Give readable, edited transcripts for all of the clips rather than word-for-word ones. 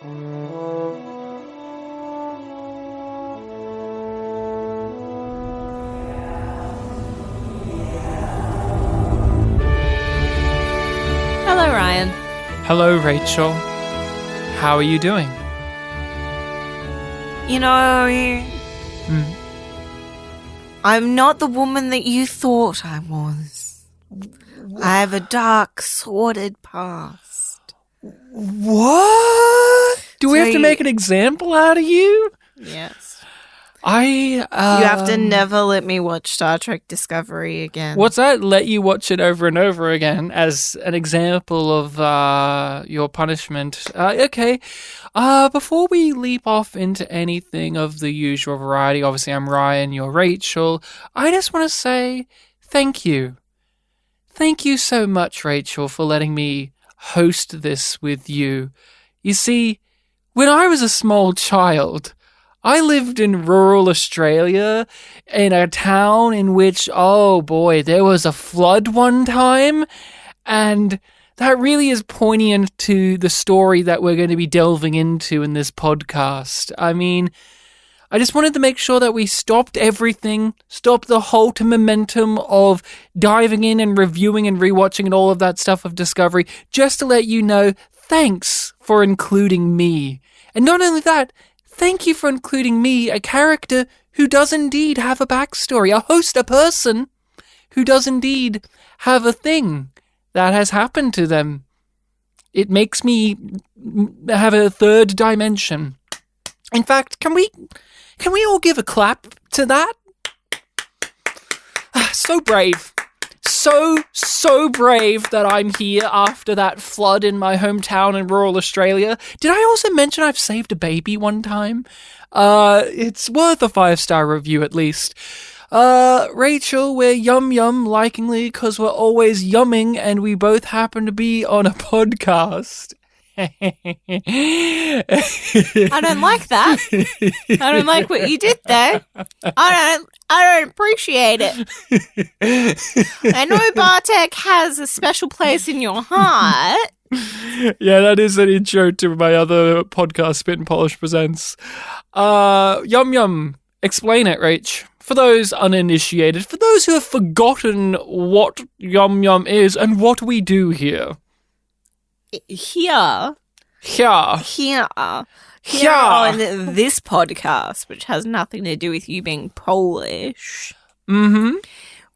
Hello, Ryan. Hello, Rachel. How are you doing? You know, I'm not the woman that you thought I was. I have a dark, sordid past. What? Do we have to make an example out of you? Yes. You have to never let me watch Star Trek Discovery again. What's that? Let you watch it over and over again as an example of your punishment. Okay. Before we leap off into anything of the usual variety, obviously I'm Ryan, you're Rachel, I just want to say thank you. Thank you so much, Rachel, for letting me host this with you. You see, when I was a small child, I lived in rural Australia in a town in which, oh boy, there was a flood one time, and that really is poignant to the story that we're going to be delving into in this podcast. I mean, I just wanted to make sure that we stopped everything, stopped the whole momentum of diving in and reviewing and rewatching and all of that stuff of Discovery, just to let you know, thanks for including me. And not only that, thank you for including me, a character who does indeed have a backstory, a host, a person who does indeed have a thing that has happened to them. It makes me have a third dimension. In fact, can we all give a clap to that? So brave. So brave that I'm here after that flood in my hometown in rural Australia. Did I also mention I've saved a baby one time? It's worth a 5-star review at least. Rachel, we're Yum Yum, likingly because we're always yumming and we both happen to be on a podcast. I don't like that. I don't like what you did there. I don't appreciate it. I know Bartek has a special place in your heart. Yeah, that is an intro to my other podcast, Spit and Polish Presents. Yum Yum, explain it, Rach. For those uninitiated, for those who have forgotten what Yum Yum is and what we do here. Here on this podcast, which has nothing to do with you being Polish,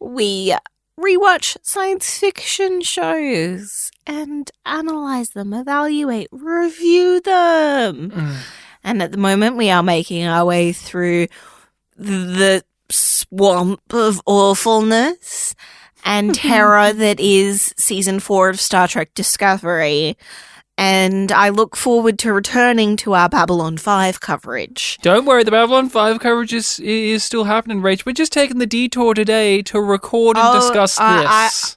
we rewatch science fiction shows and analyze them, evaluate, review them. And at the moment, we are making our way through the swamp of awfulness and terror that is season 4 of Star Trek Discovery. And I look forward to returning to our Babylon 5 coverage. Don't worry, the Babylon 5 coverage is still happening, Rach. We're just taking the detour today to record and discuss this.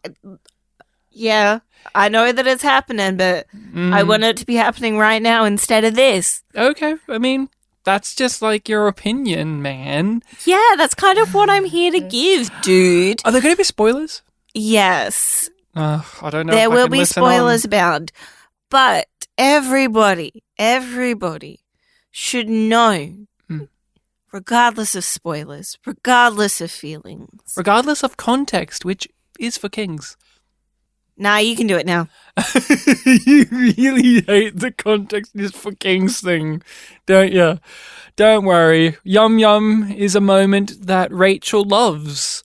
Yeah, I know that it's happening, but I want it to be happening right now instead of this. Okay, I mean, that's just like your opinion, man. Yeah, that's kind of what I'm here to give, dude. Are there going to be spoilers? Yes. I don't know. There will be spoilers abound. But everybody should know, regardless of spoilers, regardless of feelings. Regardless of context, which is for kings. Nah, you can do it now. You really hate the context is for kings thing, don't you? Don't worry. Yum Yum is a moment that Rachel loves.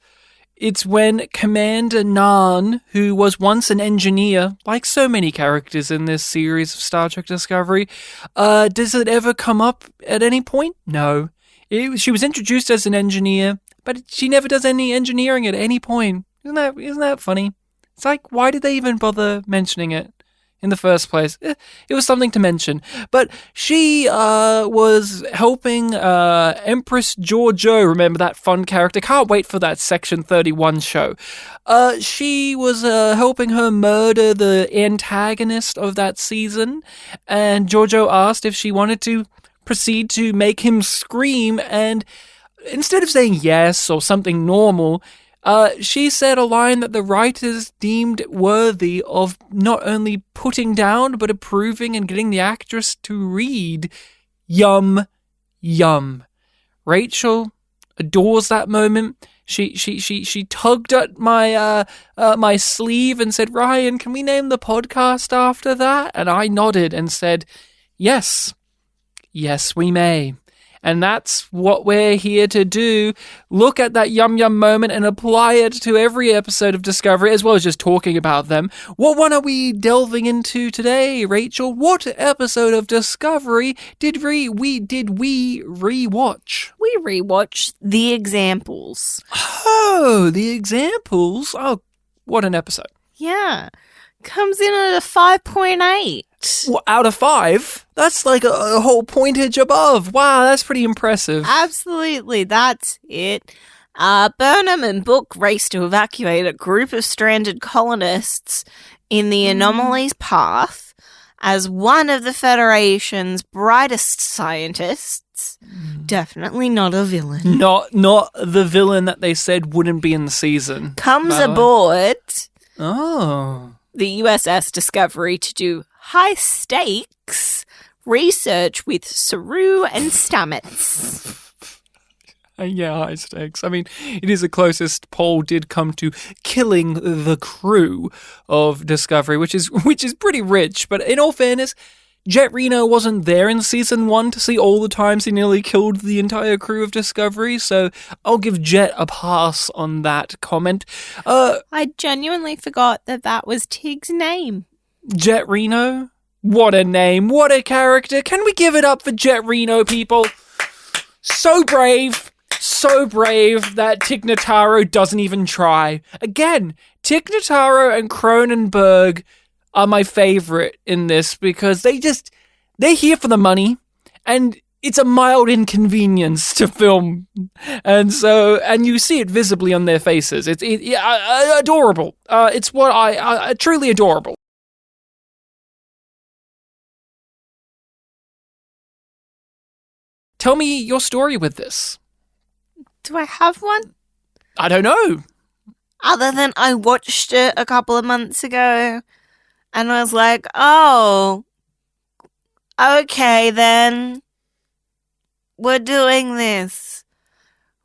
It's when Commander Nhan, who was once an engineer, like so many characters in this series of Star Trek Discovery, does it ever come up at any point? No. She was introduced as an engineer, but she never does any engineering at any point. Isn't that funny? It's like, why did they even bother mentioning it in the first place? It was something to mention. But she was helping Empress Giorgio, remember that fun character? Can't wait for that Section 31 show. She was helping her murder the antagonist of that season, and Giorgio asked if she wanted to proceed to make him scream, and instead of saying yes or something normal, She said a line that the writers deemed worthy of not only putting down, but approving and getting the actress to read Yum Yum. Rachel adores that moment. She tugged at my my sleeve and said, "Ryan, can we name the podcast after that?" And I nodded and said, "Yes, we may." And that's what we're here to do. Look at that Yum Yum moment and apply it to every episode of Discovery, as well as just talking about them. What one are we delving into today, Rachel? What episode of Discovery did we rewatch? We rewatched The Examples. Oh, The Examples. Oh, what an episode. Yeah. Comes in at a 5.8. Well, out of 5? That's like a whole pointage above. Wow, that's pretty impressive. Absolutely, that's it. Burnham and Book race to evacuate a group of stranded colonists in the anomaly's path as one of the Federation's brightest scientists. Definitely not a villain. Not the villain that they said wouldn't be in the season. Comes aboard the the USS Discovery to do high-stakes research with Saru and Stamets. Yeah, high stakes. I mean, it is the closest Paul did come to killing the crew of Discovery, which is pretty rich. But in all fairness, Jet Reno wasn't there in season 1 to see all the times he nearly killed the entire crew of Discovery, so I'll give Jet a pass on that comment. I genuinely forgot that was Tig's name. Jet Reno? What a name, what a character. Can we give it up for Jet Reno, people? So brave that Tig Notaro doesn't even try. Again, Tig Notaro and Cronenberg are my favorite in this because they're here for the money and it's a mild inconvenience to film. And you see it visibly on their faces. It's adorable. It's what I truly adorable. Tell me your story with this. Do I have one? I don't know. Other than I watched it a couple of months ago and I was like, oh, okay then. We're doing this.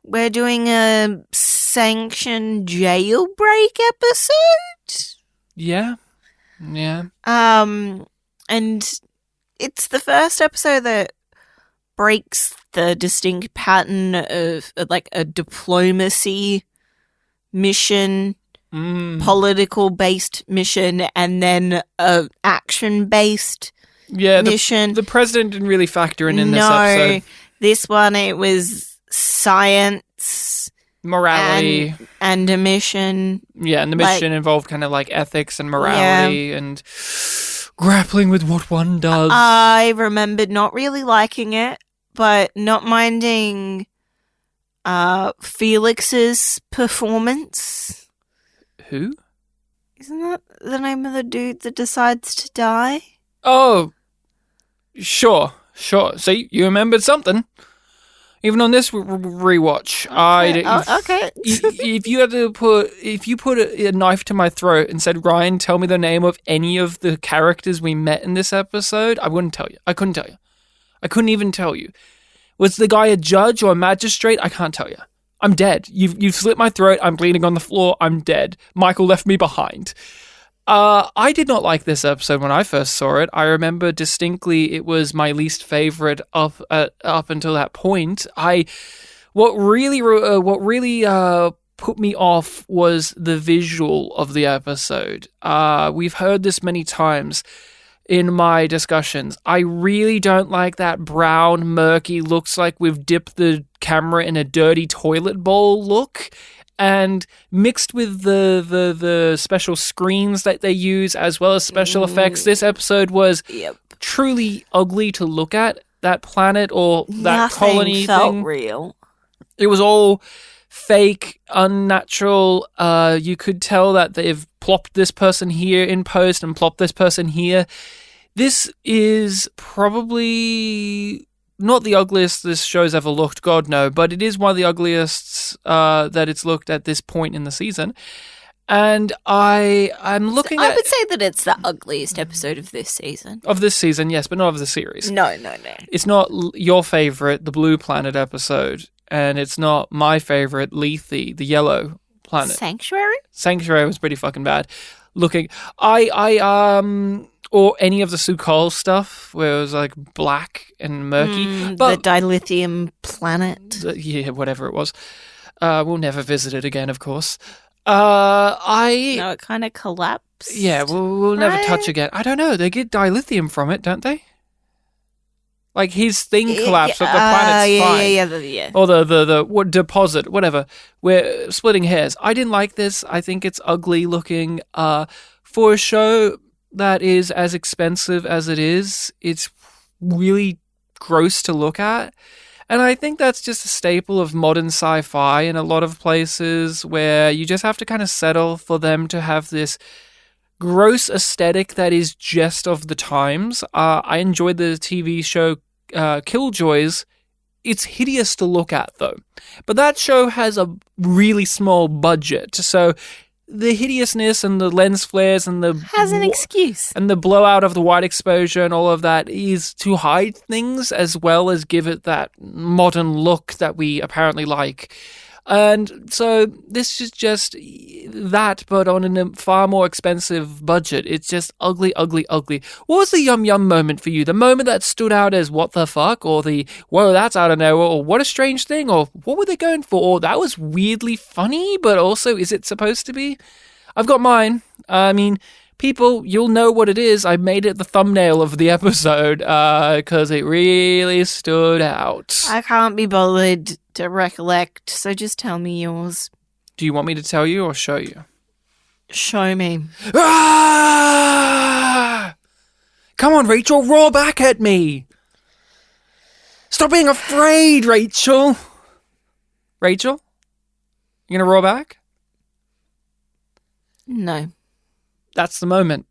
We're doing a sanctioned jailbreak episode? Yeah. And it's the first episode that breaks the distinct pattern of like a diplomacy mission, political-based mission, and then a action-based mission. The president didn't really factor in this episode. No, this one it was science, morality, and a mission. Yeah, and the mission involved kind of like ethics and morality and grappling with what one does. I remembered not really liking it, but not minding Felix's performance. Who? Isn't that the name of the dude that decides to die? Oh, sure. So you remembered something. Even on this rewatch, okay. if you put a knife to my throat and said, "Ryan, tell me the name of any of the characters we met in this episode," I wouldn't tell you. I couldn't tell you. I couldn't even tell you. Was the guy a judge or a magistrate? I can't tell you. I'm dead. You've slit my throat. I'm bleeding on the floor. I'm dead. Michael left me behind. I did not like this episode when I first saw it. I remember distinctly it was my least favorite up until that point. What really put me off was the visual of the episode. We've heard this many times in my discussions. I really don't like that brown, murky, looks like we've dipped the camera in a dirty toilet bowl look. And mixed with the special screens that they use, as well as special effects, this episode was truly ugly to look at. That planet or that colony felt thing real. It was all fake, unnatural. You could tell that they've plopped this person here in post and plopped this person here. This is probably not the ugliest this show's ever looked, God no, but it is one of the ugliest that it's looked at this point in the season. And I'm looking at... I would say that it's the ugliest episode of this season. Of this season, yes, but not of the series. No. It's not your favorite, the Blue Planet episode, and it's not my favorite, Lethe, the Yellow Planet. Sanctuary was pretty fucking bad. Looking... Or any of the Su'Kal stuff, where it was like black and murky. But the dilithium planet. Yeah, whatever it was. We'll never visit it again, of course. No, it kind of collapsed. Yeah, we'll never touch again. I don't know. They get dilithium from it, don't they? Like his thing collapsed, but the planet's fine. Yeah. Or the deposit, whatever. We're splitting hairs. I didn't like this. I think it's ugly looking. For a show that is as expensive as it is, it's really gross to look at. And I think that's just a staple of modern sci-fi in a lot of places, where you just have to kind of settle for them to have this gross aesthetic that is just of the times. I enjoyed the TV show Killjoys. It's hideous to look at, though. But that show has a really small budget, so the hideousness and the lens flares and the... Has an excuse. And the blowout of the wide exposure and all of that is to hide things as well as give it that modern look that we apparently like. And so this is just that, but on a far more expensive budget. It's just ugly, ugly, ugly. What was the Yum Yum moment for you? The moment that stood out as what the fuck? Or the, whoa, that's out of nowhere? Or what a strange thing? Or what were they going for? Or that was weirdly funny, but also, is it supposed to be? I've got mine. I mean, people, you'll know what it is. I made it the thumbnail of the episode because it really stood out. I can't be bothered to recollect, so just tell me yours. Do you want me to tell you or show you? Show me. Ah! Come on, Rachel, roar back at me. Stop being afraid, Rachel. Rachel? You gonna roar back? No. That's the moment.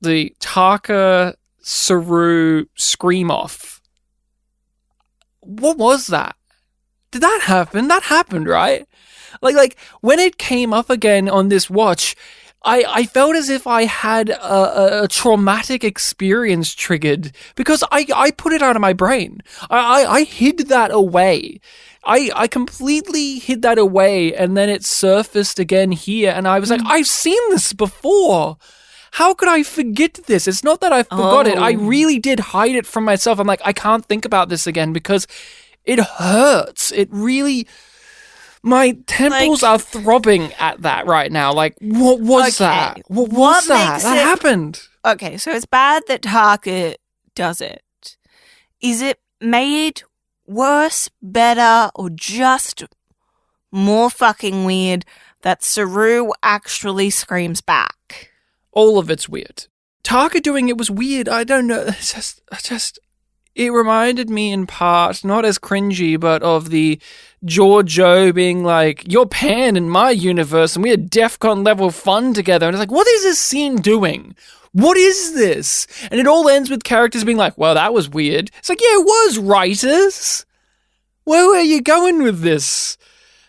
The Taka Saru scream off. What was that? Did that happen? That happened, right? Like when it came up again on this watch, I felt as if I had a traumatic experience triggered because I put it out of my brain. I hid that away. I completely hid that away, and then it surfaced again here, and I was like, I've seen this before. How could I forget this? It's not that I forgot it. I really did hide it from myself. I'm like, I can't think about this again because it hurts. It really... My temples are throbbing at that right now. Like, what was that? What was that? That happened. Okay, so it's bad that Taka does it. Is it made worse, better, or just more fucking weird that Saru actually screams back? All of it's weird. Taka doing it was weird. I don't know. It's just it reminded me in part, not as cringy, but of the Giorgio being like, you're Pan in my universe and we had DEFCON level fun together. And it's like, what is this scene doing? What is this? And it all ends with characters being like, well, that was weird. It's like, yeah, it was, writers. Where are you going with this?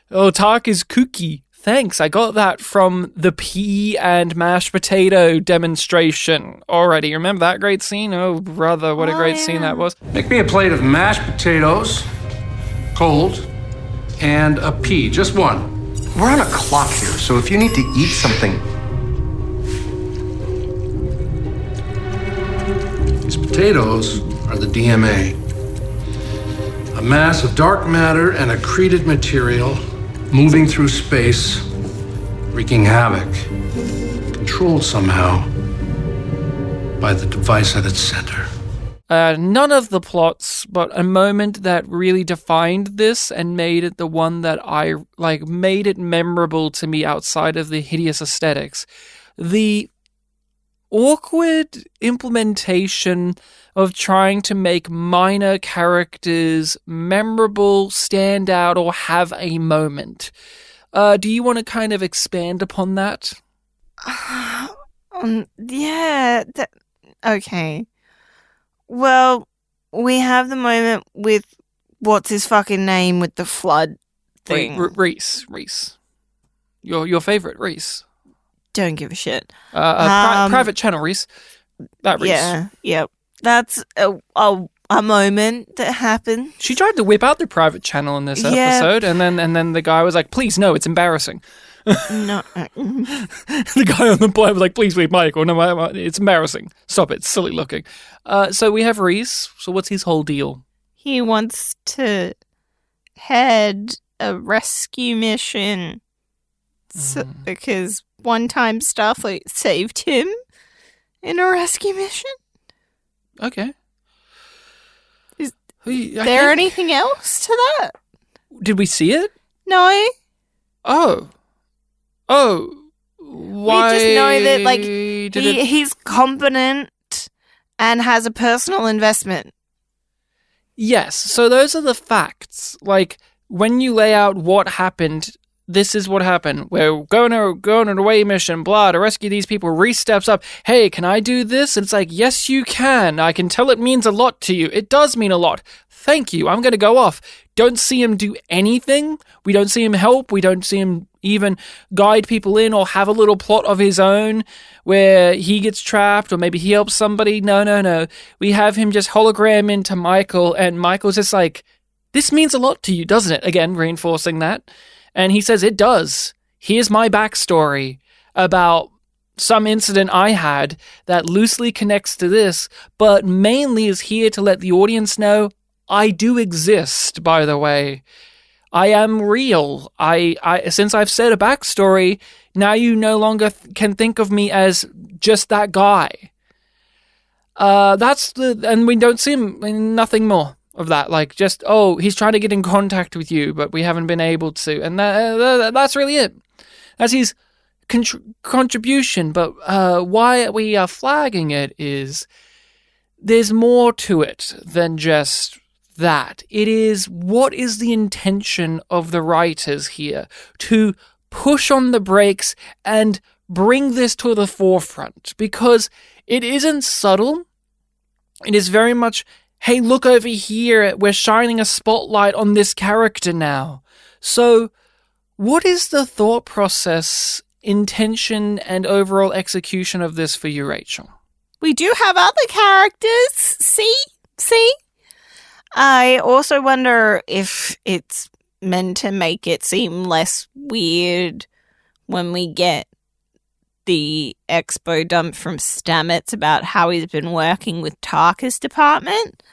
Oh, Taka's kooky. Thanks, I got that from the pea and mashed potato demonstration already. Remember that great scene? Oh, brother, what a great scene that was. Make me a plate of mashed potatoes, cold, and a pea, just one. We're on a clock here, so if you need to eat something... These potatoes are the DMA. A mass of dark matter and accreted material moving through space, wreaking havoc, controlled somehow by the device at its center. None of the plots, but a moment that really defined this and made it the one that I, made it memorable to me outside of the hideous aesthetics. The awkward implementation of trying to make minor characters memorable, stand out, or have a moment. Do you want to kind of expand upon that? Okay. Well, we have the moment with what's his fucking name with the flood thing. Reese. Your favorite, Reese. Don't give a shit. Private channel, Reese. That Reese. Yeah. That's a moment that happened. She tried to whip out the private channel in this episode, and then the guy was like, "Please, no, it's embarrassing." No. The guy on the board was like, "Please, wait, Michael, no, it's embarrassing. Stop it, it's silly looking." So we have Reese. So what's his whole deal? He wants to head a rescue mission because one time Starfleet saved him in a rescue mission. Okay. Is there anything else to that? Did we see it? No. Oh. Why? We just know that he's competent and has a personal investment. Yes, so those are the facts. Like, when you lay out what happened, this is what happened. We're going on an away mission, blah, to rescue these people. Reese steps up. Hey, can I do this? And it's like, yes, you can. I can tell it means a lot to you. It does mean a lot. Thank you. I'm going to go off. Don't see him do anything. We don't see him help. We don't see him even guide people in or have a little plot of his own where he gets trapped or maybe he helps somebody. No. We have him just hologram into Michael, and Michael's just like, this means a lot to you, doesn't it? Again, reinforcing that. And he says, it does. Here's my backstory about some incident I had that loosely connects to this, but mainly is here to let the audience know I do exist, by the way. I am real. I since I've said a backstory, now you no longer can think of me as just that guy. And we don't see him, nothing more of that. Like, just, he's trying to get in contact with you, but we haven't been able to. And that's really it. That's his contribution. But why we are flagging it is there's more to it than just that. It is, what is the intention of the writers here to push on the brakes and bring this to the forefront? Because it isn't subtle. It is very much, hey, look over here, we're shining a spotlight on this character now. So what is the thought process, intention, and overall execution of this for you, Rachel? We do have other characters. See? I also wonder if it's meant to make it seem less weird when we get the expo dump from Stamets about how he's been working with Tarka's department.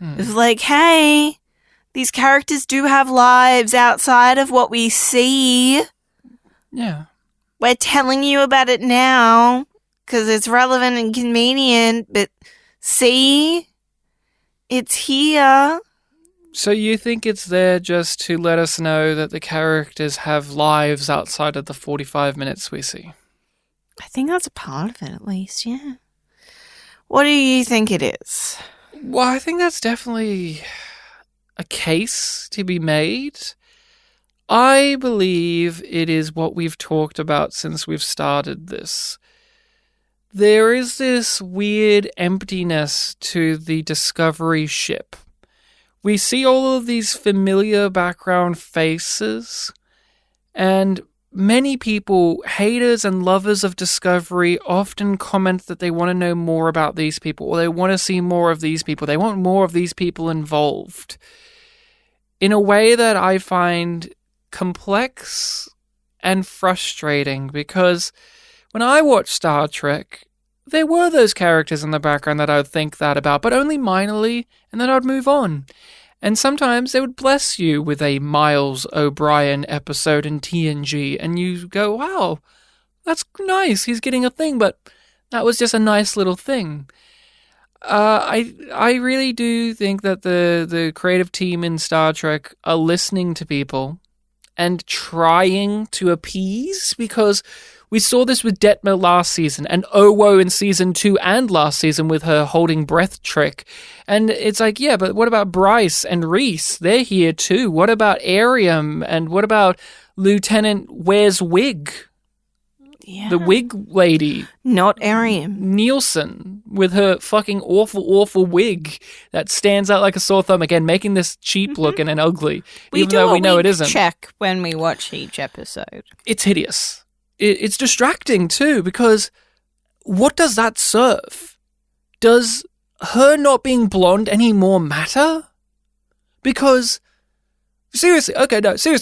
It's like, hey, these characters do have lives outside of what we see. Yeah. We're telling you about it now because it's relevant and convenient, but see? It's here. So you think it's there just to let us know that the characters have lives outside of the 45 minutes we see? I think that's a part of it, at least, yeah. What do you think it is? Well, I think that's definitely a case to be made. I believe it is what we've talked about since we've started this. There is this weird emptiness to the Discovery ship. We see all of these familiar background faces, and many people, haters and lovers of Discovery, often comment that they want to know more about these people, or they want to see more of these people. They want more of these people involved in a way that I find complex and frustrating, because when I watched Star Trek, there were those characters in the background that I would think that about, but only minorly, and then I'd move on. And sometimes they would bless you with a Miles O'Brien episode in TNG, and you go, wow, that's nice, he's getting a thing, but that was just a nice little thing. I really do think that the creative team in Star Trek are listening to people and trying to appease, because we saw this with Detmer last season, and Owo in season 2 and last season with her holding breath trick. And it's like, yeah, but what about Bryce and Reese? They're here too. What about Ariam? And what about Lieutenant Wears Wig? The wig lady. Not Ariam. Nielsen with her fucking awful wig that stands out like a sore thumb. Again, making this cheap looking and ugly, even though we know it isn't. Check when we watch each episode. It's hideous. It's distracting too, because what does that serve? Does her not being blonde any more matter? Because, seriously,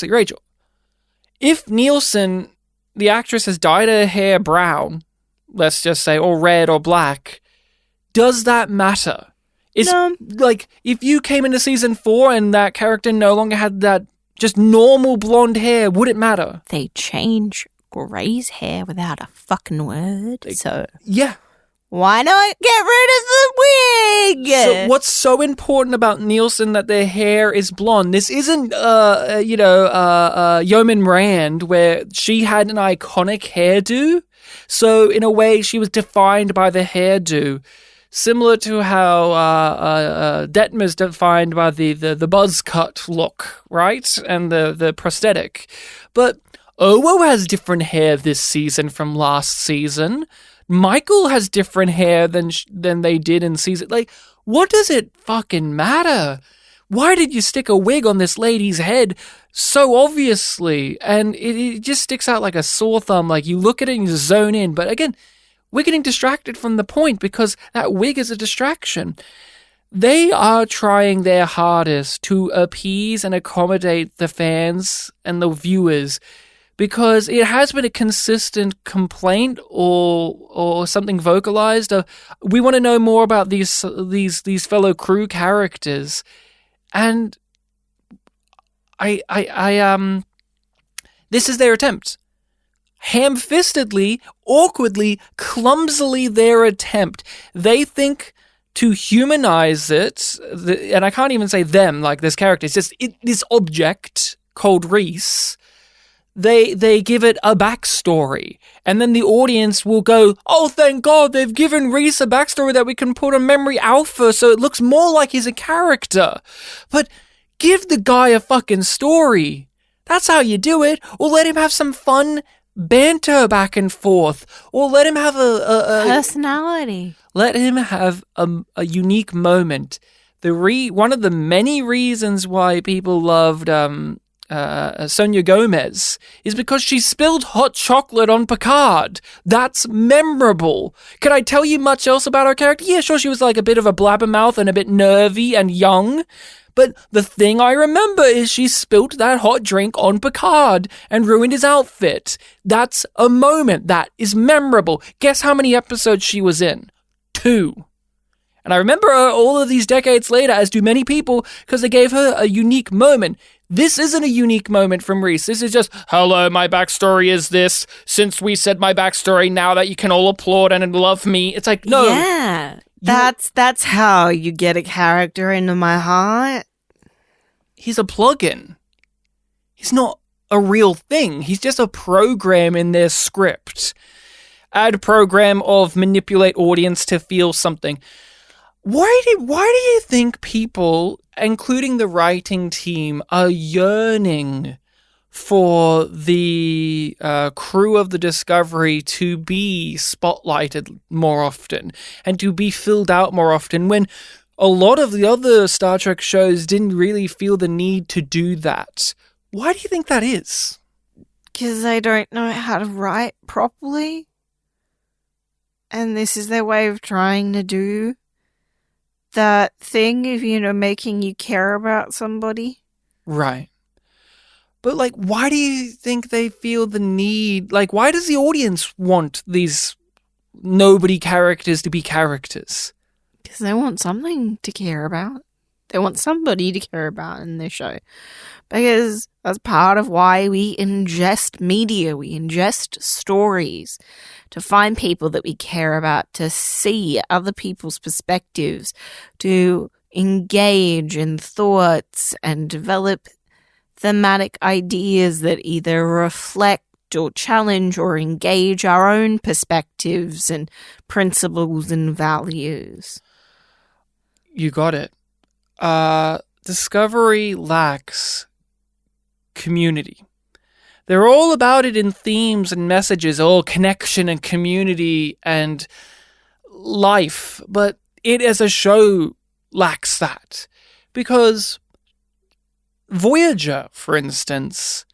Rachel. If Nielsen, the actress, has dyed her hair brown, let's just say, or red or black, does that matter? No. Like, if you came into season 4 and that character no longer had that just normal blonde hair, would it matter? They change Grey's hair without a fucking word, so... Yeah. Why not get rid of the wig? So what's so important about Nielsen that their hair is blonde? This isn't, Yeoman Rand, where she had an iconic hairdo. So in a way, she was defined by the hairdo, similar to how Detmer's defined by the buzz cut look, right, and the prosthetic. But Owo has different hair this season from last season. Michael has different hair than they did in season. Like, what does it fucking matter? Why did you stick a wig on this lady's head so obviously? And it just sticks out like a sore thumb. Like, you look at it and you zone in. But again, we're getting distracted from the point because that wig is a distraction. They are trying their hardest to appease and accommodate the fans and the viewers, because it has been a consistent complaint or something vocalized of, we want to know more about these fellow crew characters. And this is their attempt. Ham-fistedly, awkwardly, clumsily their attempt. They think to humanize it, and I can't even say them, like this character, it's just this object called Reese. They give it a backstory, and then the audience will go, oh, thank God, they've given Reese a backstory that we can put on Memory Alpha so it looks more like he's a character. But give the guy a fucking story. That's how you do it. Or let him have some fun banter back and forth. Or let him have a personality. Let him have a unique moment. One of the many reasons why people loved Sonia Gomez is because she spilled hot chocolate on Picard. That's memorable. Can I tell you much else about her character? Yeah, sure, she was like a bit of a blabbermouth and a bit nervy and young. But the thing I remember is she spilt that hot drink on Picard and ruined his outfit. That's a moment that is memorable. Guess how many episodes she was in? 2. And I remember her all of these decades later, as do many people, because they gave her a unique moment. This isn't a unique moment from Reese. This is just, hello, my backstory is this. Since we said my backstory, now that you can all applaud and love me. It's like, no. Yeah. That's how you get a character into my heart. He's a plug-in. He's not a real thing. He's just a program in their script. Add program of manipulate audience to feel something. Why do you think people, including the writing team, are yearning for the crew of the Discovery to be spotlighted more often and to be filled out more often, when a lot of the other Star Trek shows didn't really feel the need to do that? Why do you think that is? Because they don't know how to write properly. And this is their way of trying to do that thing of, making you care about somebody. Right. But, like, why do you think they feel the need? Like, why does the audience want these nobody characters to be characters? Because they want something to care about. They want somebody to care about in this show. Because that's part of why we ingest media. We ingest stories to find people that we care about, to see other people's perspectives, to engage in thoughts and develop thematic ideas that either reflect or challenge or engage our own perspectives and principles and values. You got it. Discovery lacks community. They're all about it in themes and messages, all connection and community and life. But it as a show lacks that. Because Voyager, for instance,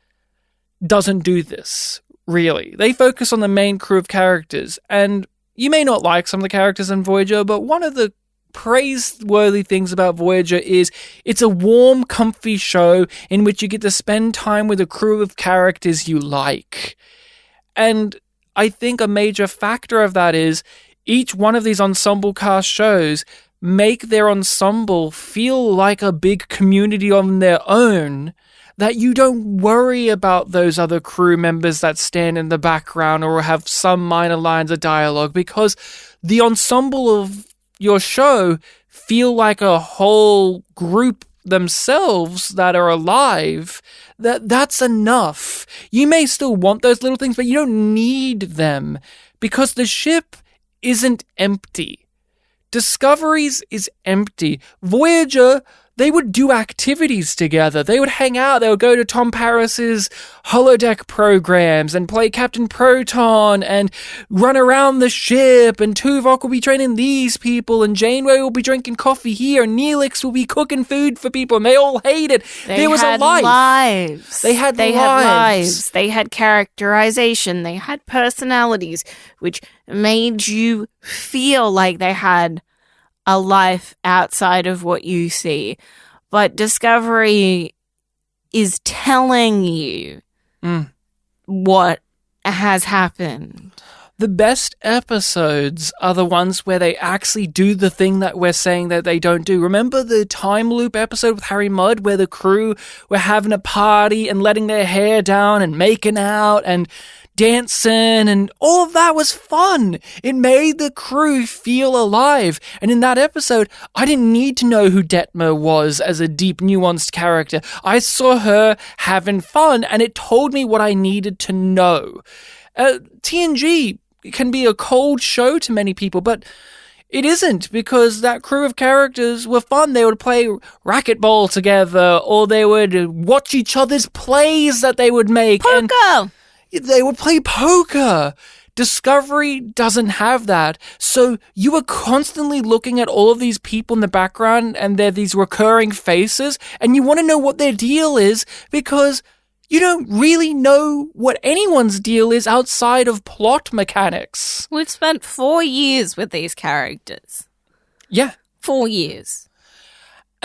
doesn't do this, really. They focus on the main crew of characters, and you may not like some of the characters in Voyager, but one of the praiseworthy things about Voyager is it's a warm, comfy show in which you get to spend time with a crew of characters you like. And I think a major factor of that is each one of these ensemble cast shows make their ensemble feel like a big community on their own, that you don't worry about those other crew members that stand in the background or have some minor lines of dialogue, because the ensemble of your show feel like a whole group themselves that are alive. That's enough. You may still want those little things, but you don't need them, because the ship isn't empty. Discoveries is empty. Voyager, they would do activities together. They would hang out. They would go to Tom Paris's holodeck programs and play Captain Proton and run around the ship. And Tuvok will be training these people. And Janeway will be drinking coffee here. And Neelix will be cooking food for people. And they all hate it. There was a life. Lives. They had lives. They had characterization. They had personalities, which made you feel like they had a life outside of what you see. But Discovery is telling you what has happened. The best episodes are the ones where they actually do the thing that we're saying that they don't do. Remember the time loop episode with Harry Mudd where the crew were having a party and letting their hair down and making out and dancing, and all of that was fun. It made the crew feel alive. And in that episode, I didn't need to know who Detmer was as a deep, nuanced character. I saw her having fun, and it told me what I needed to know. TNG can be a cold show to many people, but it isn't, because that crew of characters were fun. They would play racquetball together, or they would watch each other's plays that they would make. Poker! They would play poker. Discovery doesn't have that. So you are constantly looking at all of these people in the background, and they're these recurring faces, and you want to know what their deal is, because you don't really know what anyone's deal is outside of plot mechanics. We've spent 4 years with these characters. Yeah. 4 years.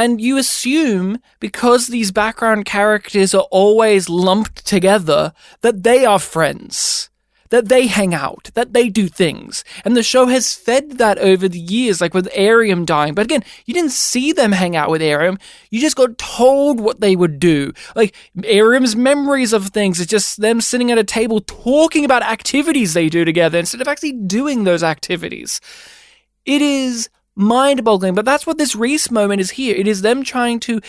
And you assume, because these background characters are always lumped together, that they are friends, that they hang out, that they do things. And the show has fed that over the years, like with Arium dying. But again, you didn't see them hang out with Arium. You just got told what they would do. Like, Arium's memories of things is just them sitting at a table talking about activities they do together instead of actually doing those activities. It is mind-boggling, but that's what this Reese moment is here. It is them trying to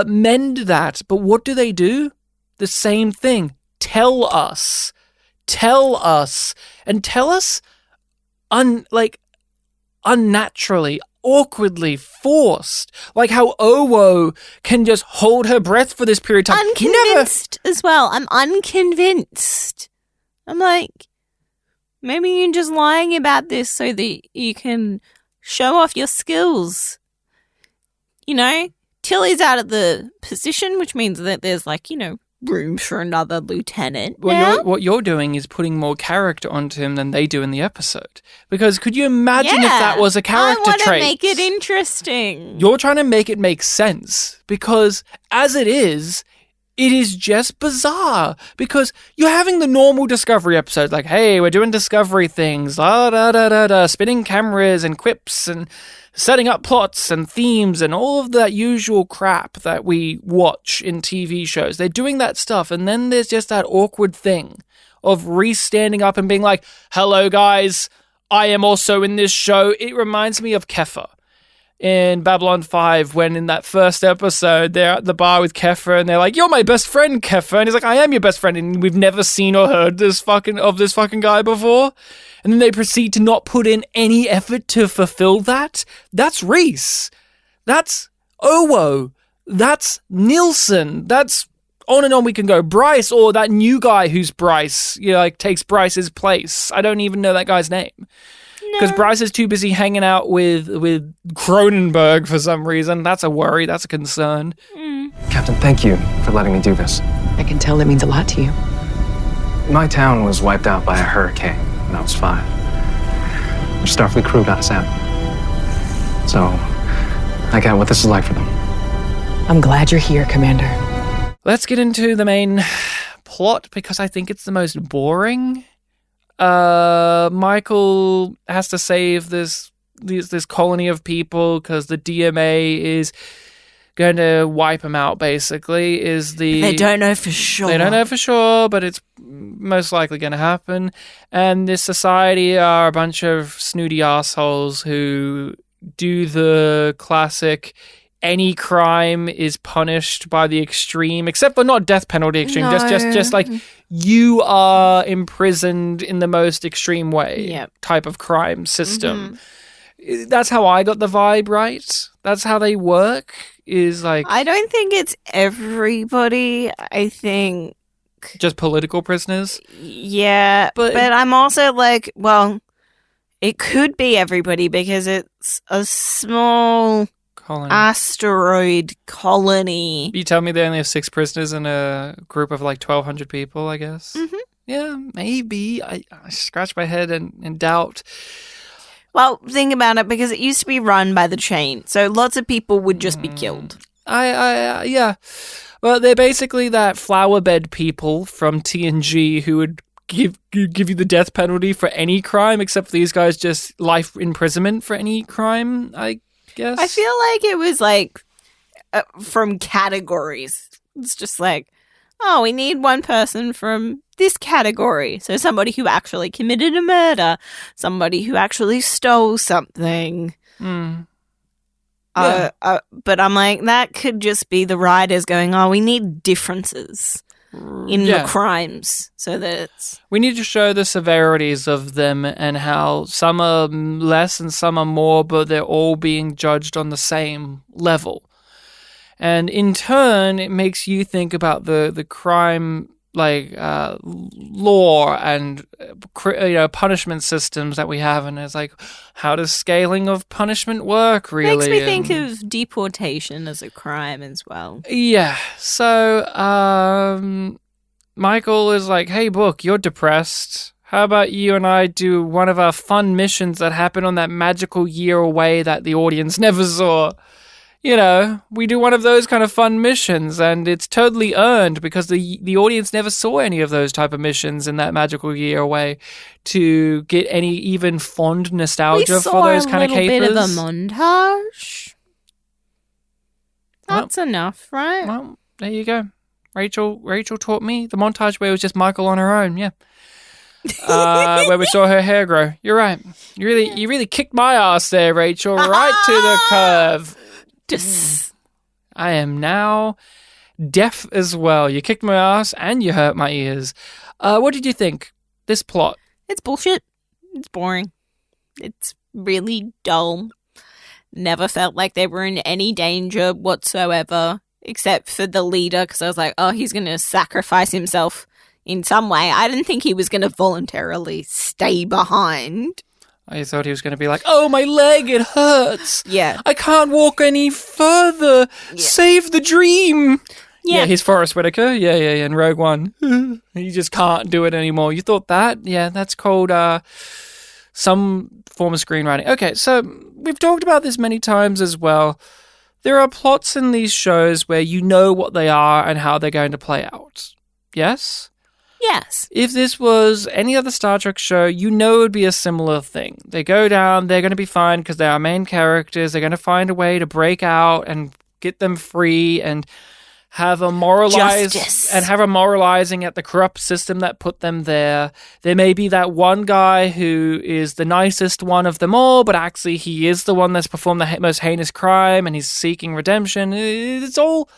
mend that. But what do? The same thing. Tell us, and tell us unnaturally, awkwardly, forced. Like how Owo can just hold her breath for this period of time. Unconvinced as well. I'm unconvinced. I'm like, maybe you're just lying about this so that you can show off your skills. You know, Tilly's out of the position, which means that there's room for another lieutenant. What you're doing is putting more character onto him than they do in the episode. Because could you imagine if that was a character trait? I want to make it interesting. You're trying to make it make sense. Because as it is just bizarre. Because you're having the normal Discovery episode, like, hey, we're doing Discovery things, spinning cameras and quips and setting up plots and themes and all of that usual crap that we watch in TV shows. They're doing that stuff, and then there's just that awkward thing of Reese standing up and being like, hello guys, I am also in this show. It reminds me of Kefir in Babylon 5, when in that first episode they're at the bar with Kefir and they're like, you're my best friend, Kefir. And he's like, I am your best friend, and we've never seen or heard this fucking guy before. And then they proceed to not put in any effort to fulfill that. That's Reese. That's Owo. That's Nielsen. That's on and on we can go. Bryce, or that new guy who's Bryce, takes Bryce's place. I don't even know that guy's name. Because Bryce is too busy hanging out with Cronenberg for some reason. That's a worry. That's a concern. Captain, thank you for letting me do this. I can tell it means a lot to you. My town was wiped out by a hurricane when I was 5. Our Starfleet crew got us out. So, I get what this is like for them. I'm glad you're here, Commander. Let's get into the main plot, because I think it's the most boring. Michael has to save this colony of people because the DMA is going to wipe them out, basically. They don't know for sure. They don't know for sure, but it's most likely going to happen. And this society are a bunch of snooty assholes who do the classic any crime is punished by the extreme, except for not death penalty extreme, No. just like you are imprisoned in the most extreme way type of crime system. That's how I got the vibe, right? That's how they work, is like... I don't think it's everybody. I think... just political prisoners? Yeah, but I'm also like, well, it could be everybody because it's a small... colony. Asteroid colony. You tell me they only have 6 prisoners in a group of like 1,200 people, I guess? Yeah, maybe. I scratch my head in doubt. Well, think about it, because it used to be run by the chain, so lots of people would just be killed. Yeah. Well, they're basically that flower bed people from TNG who would give you the death penalty for any crime, except these guys just life imprisonment for any crime, I guess. I feel like it was like from categories. It's just like, oh, we need one person from this category. So somebody who actually committed a murder, somebody who actually stole something. Yeah. But I'm like, that could just be the writers going, oh, we need differences in the crimes so that it's... We need to show the severities of them and how some are less and some are more, but they're all being judged on the same level. And in turn, it makes you think about the crime law and punishment systems that we have, and it's like, how does scaling of punishment work, really? Makes me think of deportation as a crime as well. Yeah. So Michael is like, hey, Book, you're depressed. How about you and I do one of our fun missions that happen on that magical year away that the audience never saw? We do one of those kind of fun missions, and it's totally earned because the audience never saw any of those type of missions in that magical year away to get any even fond nostalgia for those kind of capers. We saw a little bit of a montage. That's enough, right? Well, there you go. Rachel taught me the montage where it was just Michael on her own, yeah. Where we saw her hair grow. You're right. You really kicked my ass there, Rachel, right to the curve. I am now deaf as well. You kicked my ass and you hurt my ears. What did you think? This plot? It's bullshit. It's boring. It's really dull. Never felt like they were in any danger whatsoever, except for the leader, because I was like, oh, he's going to sacrifice himself in some way. I didn't think he was going to voluntarily stay behind. I thought he was going to be like, oh, my leg, it hurts. Yeah. I can't walk any further. Yeah. Save the dream. Yeah, he's Forrest Whitaker. Yeah, in Rogue One. He just can't do it anymore. You thought that? Yeah, that's called some form of screenwriting. Okay, so we've talked about this many times as well. There are plots in these shows where you know what they are and how they're going to play out. Yes? Yes. If this was any other Star Trek show, you know it would be a similar thing. They go down, they're going to be fine because they are main characters. They're going to find a way to break out and get them free and have a moralizing at the corrupt system that put them there. There may be that one guy who is the nicest one of them all, but actually he is the one that's performed the most heinous crime and he's seeking redemption. It's all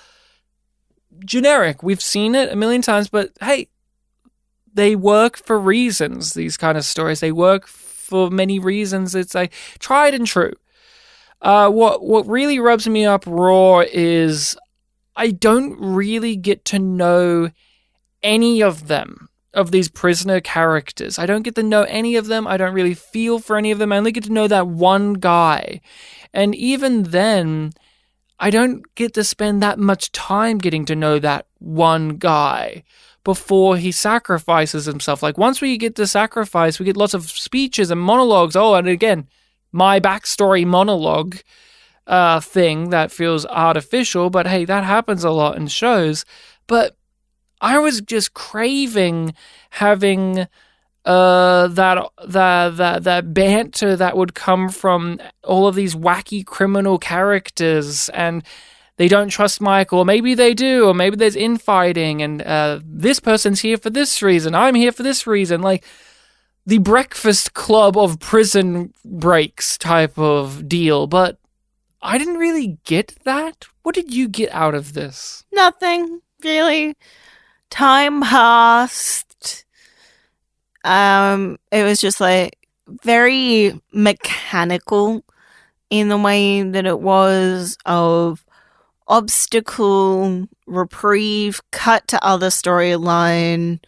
generic. We've seen it a million times, but hey, they work for reasons, these kind of stories. They work for many reasons. It's like tried and true. What really rubs me up raw is I don't really get to know any of them, of these prisoner characters. I don't get to know any of them. I don't really feel for any of them. I only get to know that one guy. And even then, I don't get to spend that much time getting to know that one guy before he sacrifices himself. Like, once we get to sacrifice, we get lots of speeches and monologues. Oh, and again, my backstory monologue thing that feels artificial, but hey, that happens a lot in shows. But I was just craving having that banter that would come from all of these wacky criminal characters, and they don't trust Michael, or maybe they do, or maybe there's infighting, and this person's here for this reason, I'm here for this reason, like the Breakfast Club of prison breaks type of deal. But I didn't really get that. What did you get out of this? Nothing, really. Time passed. It was just like very mechanical in the way that it was of obstacle, reprieve, cut to other storyline,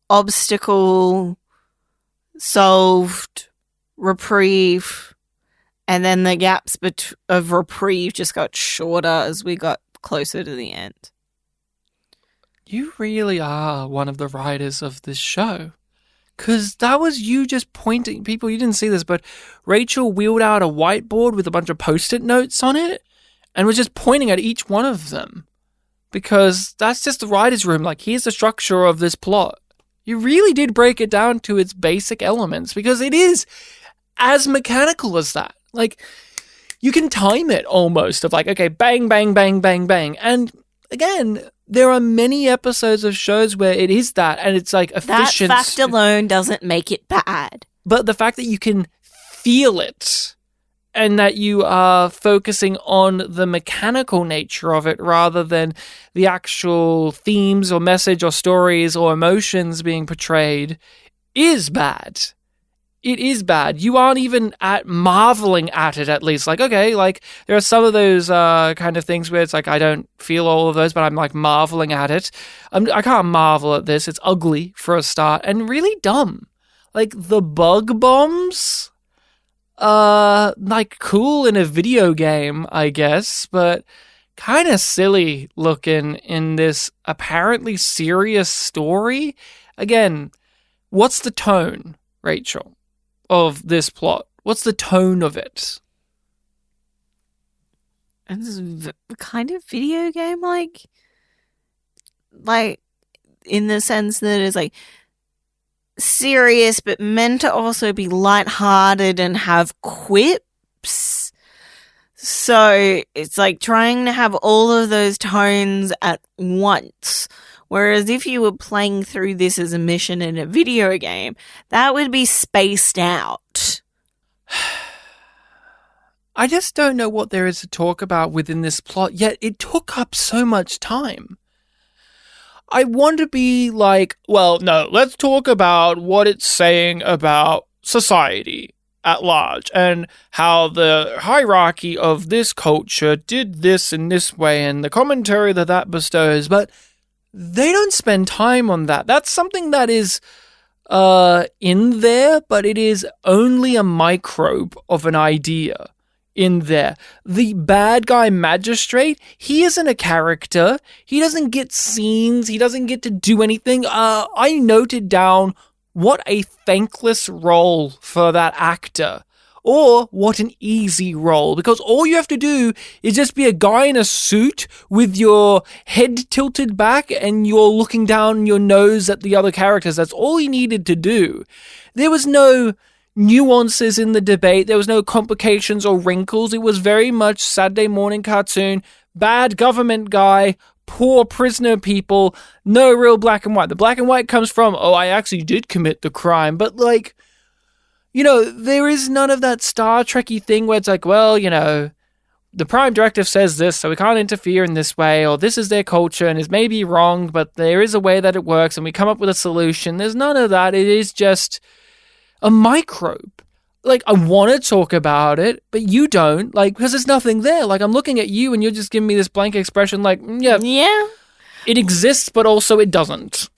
obstacle, solved, reprieve, and then the gaps of reprieve just got shorter as we got closer to the end. You really are one of the writers of this show. Because that was you just pointing. People, you didn't see this, but Rachel wheeled out a whiteboard with a bunch of Post-it notes on it and was just pointing at each one of them. Because that's just the writer's room. Like, here's the structure of this plot. You really did break it down to its basic elements, because it is as mechanical as that. Like, you can time it almost of like, okay, bang, bang, bang, bang, bang. And again, there are many episodes of shows where it is that, and it's like efficient. That fact alone doesn't make it bad. But the fact that you can feel it, and that you are focusing on the mechanical nature of it rather than the actual themes or message or stories or emotions being portrayed, is bad. It is bad. You aren't even marveling at it, at least. Like, okay, like, there are some of those kind of things where it's like, I don't feel all of those, but I'm like marveling at it. I can't marvel at this. It's ugly for a start and really dumb. Like, the bug bombs, like, cool in a video game, I guess, but kind of silly looking in this apparently serious story. Again, what's the tone, Rachel, of this plot? What's the tone of it? It's kind of video game like in the sense that it's like serious but meant to also be lighthearted and have quips. So it's like trying to have all of those tones at once. Whereas if you were playing through this as a mission in a video game, that would be spaced out. I just don't know what there is to talk about within this plot, yet it took up so much time. I want to be like, well, no, let's talk about what it's saying about society at large and how the hierarchy of this culture did this in this way and the commentary that bestows, but they don't spend time on that. That's something that is in there, but it is only a microbe of an idea in there. The bad guy magistrate, he isn't a character. He doesn't get scenes. He doesn't get to do anything. I noted down what a thankless role for that actor. Or what an easy role, because all you have to do is just be a guy in a suit with your head tilted back and you're looking down your nose at the other characters. That's all he needed to do. There was no nuances in the debate. There was no complications or wrinkles. It was very much Saturday morning cartoon, bad government guy, poor prisoner people, no real black and white. The black and white comes from, oh, I actually did commit the crime, but like, you know, there is none of that Star Trek-y thing where it's like, well, you know, the Prime Directive says this, so we can't interfere in this way, or this is their culture and is maybe wrong, but there is a way that it works and we come up with a solution. There's none of that. It is just a microbe. like, I want to talk about it, but you don't, like, because there's nothing there. Like, I'm looking at you and you're just giving me this blank expression, like, yeah, it exists, but also it doesn't.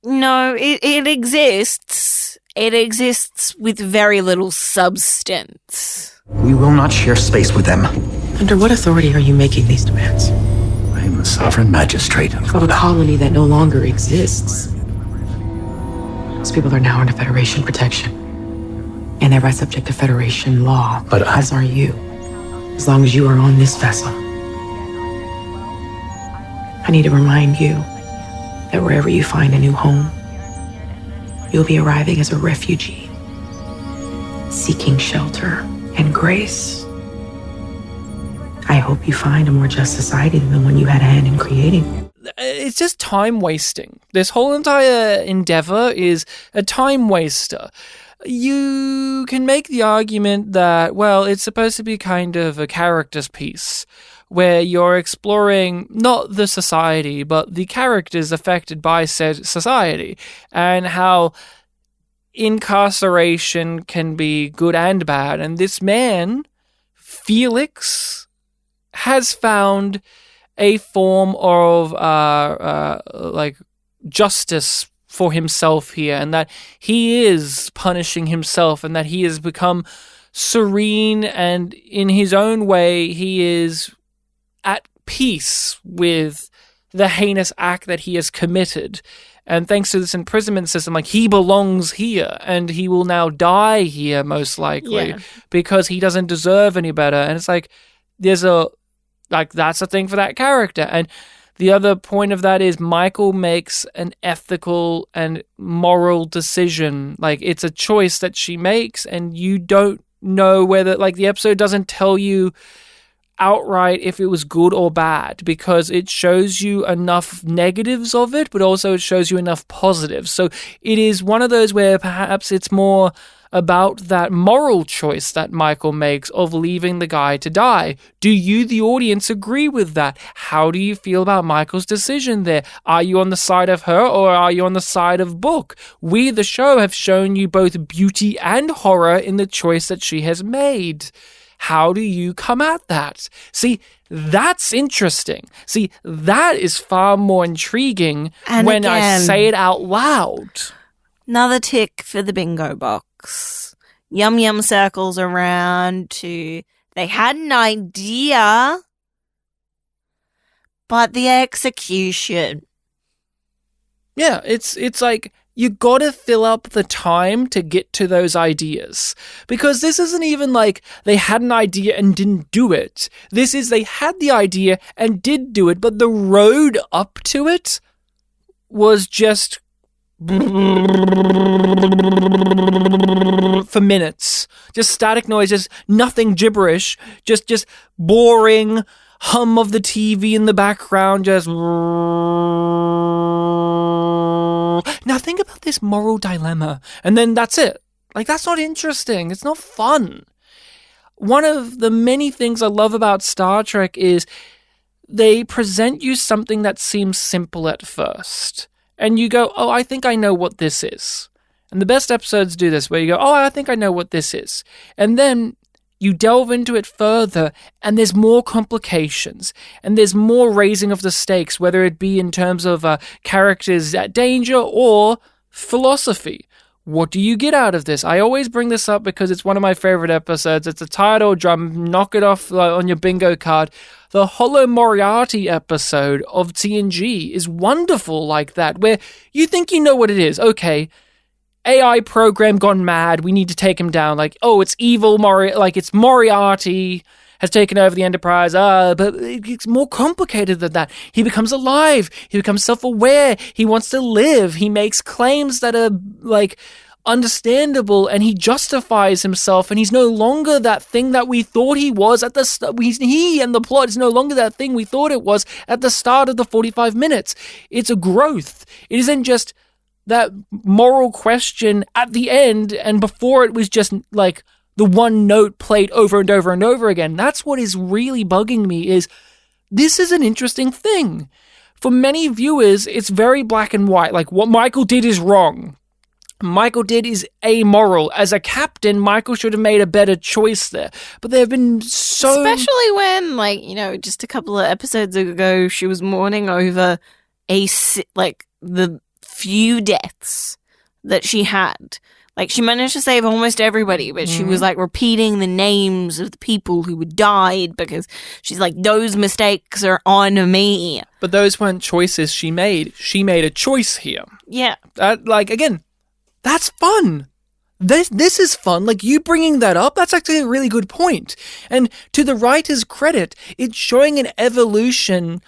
No, it exists. It exists with very little substance. We will not share space with them. Under what authority are you making these demands? I am the sovereign magistrate Of a colony that no longer exists. These people are now under Federation protection. And thereby subject to Federation law. But as are you. As long as you are on this vessel. I need to remind you that wherever you find a new home, you'll be arriving as a refugee, seeking shelter and grace. I hope you find a more just society than the one you had a hand in creating. It's just time wasting. This whole entire endeavor is a time waster. You can make the argument that, well, it's supposed to be kind of a character's piece, where you're exploring not the society, but the characters affected by said society, and how incarceration can be good and bad. And this man, Felix, has found a form of like justice for himself here, and that he is punishing himself, and that he has become serene, and in his own way he is at peace with the heinous act that he has committed. And thanks to this imprisonment system, like, he belongs here, and he will now die here most likely, because he doesn't deserve any better. And it's like, that's a thing for that character. And the other point of that is Michael makes an ethical and moral decision. Like, it's a choice that she makes, and you don't know whether, like, the episode doesn't tell you outright if it was good or bad, because it shows you enough negatives of it, but also it shows you enough positives. So it is one of those where perhaps it's more about that moral choice that Michael makes of leaving the guy to die. Do you, the audience, agree with that? How do you feel about Michael's decision there? Are you on the side of her, or are you on the side of Book? We, the show, have shown you both beauty and horror in the choice that she has made. How do you come at that? See, that's interesting. See, that is far more intriguing when I say it out loud. Another tick for the bingo box. Yum Yum circles around to, they had an idea, but the execution. Yeah, it's like, you gotta fill up the time to get to those ideas. Because this isn't even like they had an idea and didn't do it. This is they had the idea and did do it, but the road up to it was just for minutes. Just static noise, just nothing gibberish, just boring hum of the TV in the background, just... Now think about this moral dilemma, and then that's it. Like, that's not interesting. It's not fun. One of the many things I love about Star Trek is they present you something that seems simple at first. And you go, oh, I think I know what this is. And the best episodes do this, where you go, oh, I think I know what this is. And then you delve into it further, and there's more complications, and there's more raising of the stakes, whether it be in terms of characters at danger or philosophy. What do you get out of this? I always bring this up because it's one of my favorite episodes. It's a title drum, knock it off on your bingo card. The Hollow Moriarty episode of TNG is wonderful like that, where you think you know what it is. Okay, AI program gone mad, we need to take him down. Like, oh, it's evil, it's Moriarty has taken over the Enterprise. But it's more complicated than that. He becomes alive. He becomes self-aware. He wants to live. He makes claims that are, like, understandable, and he justifies himself, and he's no longer that thing that we thought he was at the start. He and the plot is no longer that thing we thought it was at the start of the 45 minutes. It's a growth. It isn't just that moral question at the end, and before it was just like the one note played over and over and over again. That's what is really bugging me, is this is an interesting thing. For many viewers, it's very black and white. Like, what Michael did is wrong. Michael did is amoral. As a captain, Michael should have made a better choice there. But there have been so... Especially when, like, you know, just a couple of episodes ago, she was mourning over the few deaths that she had. Like, she managed to save almost everybody, but she was, like, repeating the names of the people who had died because she's like, those mistakes are on me. But those weren't choices she made. She made a choice here. Yeah. Again, that's fun. This is fun. Like, you bringing that up, that's actually a really good point. And to the writer's credit, it's showing an evolution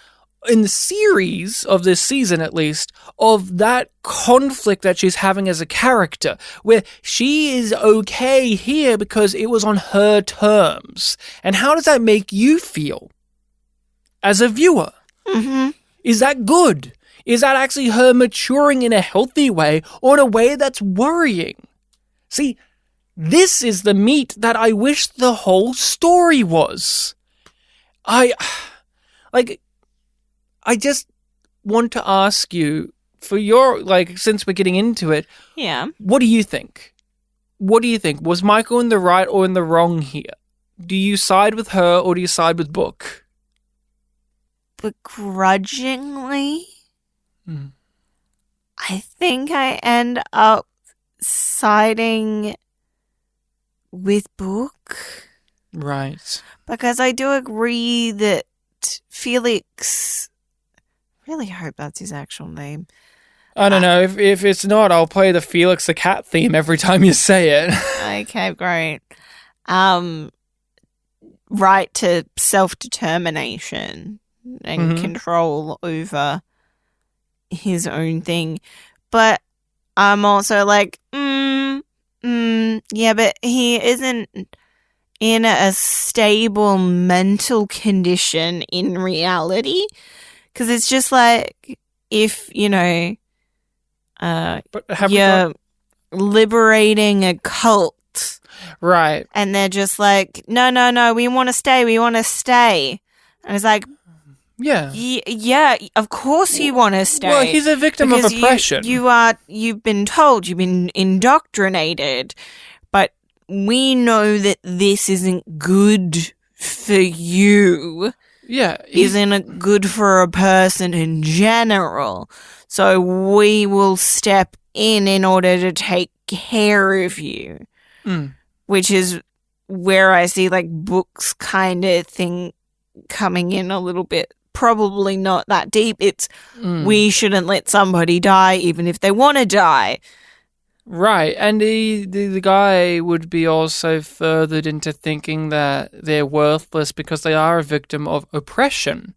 in the series of this season, at least, of that conflict that she's having as a character, where she is okay here because it was on her terms. And how does that make you feel as a viewer? Mm-hmm. Is that good? Is that actually her maturing in a healthy way or in a way that's worrying? See, this is the meat that I wish the whole story was. I just want to ask you, for your, like, since we're getting into it, Yeah. what do you think? What do you think? Was Michael in the right or in the wrong here? Do you side with her or do you side with Book? Begrudgingly, I think I end up siding with Book. Right. Because I do agree that Felix... I really hope that's his actual name. I don't know. If it's not, I'll play the Felix the Cat theme every time you say it. Okay, great. Right to self-determination and control over his own thing. But I'm also like, yeah, but he isn't in a stable mental condition in reality. Because it's just like, if, you know, you're liberating a cult. Right. And they're just like, no, we want to stay. And it's like, yeah, yeah, of course you want to stay. Well, he's a victim of oppression. You've been told, you've been indoctrinated, but we know that this isn't good for you. Yeah. Isn't good for a person in general. So we will step in order to take care of you. Which is where I see, like, Book's kind of thing coming in a little bit. Probably not that deep. It's we shouldn't let somebody die even if they want to die. Right, and the guy would be also furthered into thinking that they're worthless because they are a victim of oppression.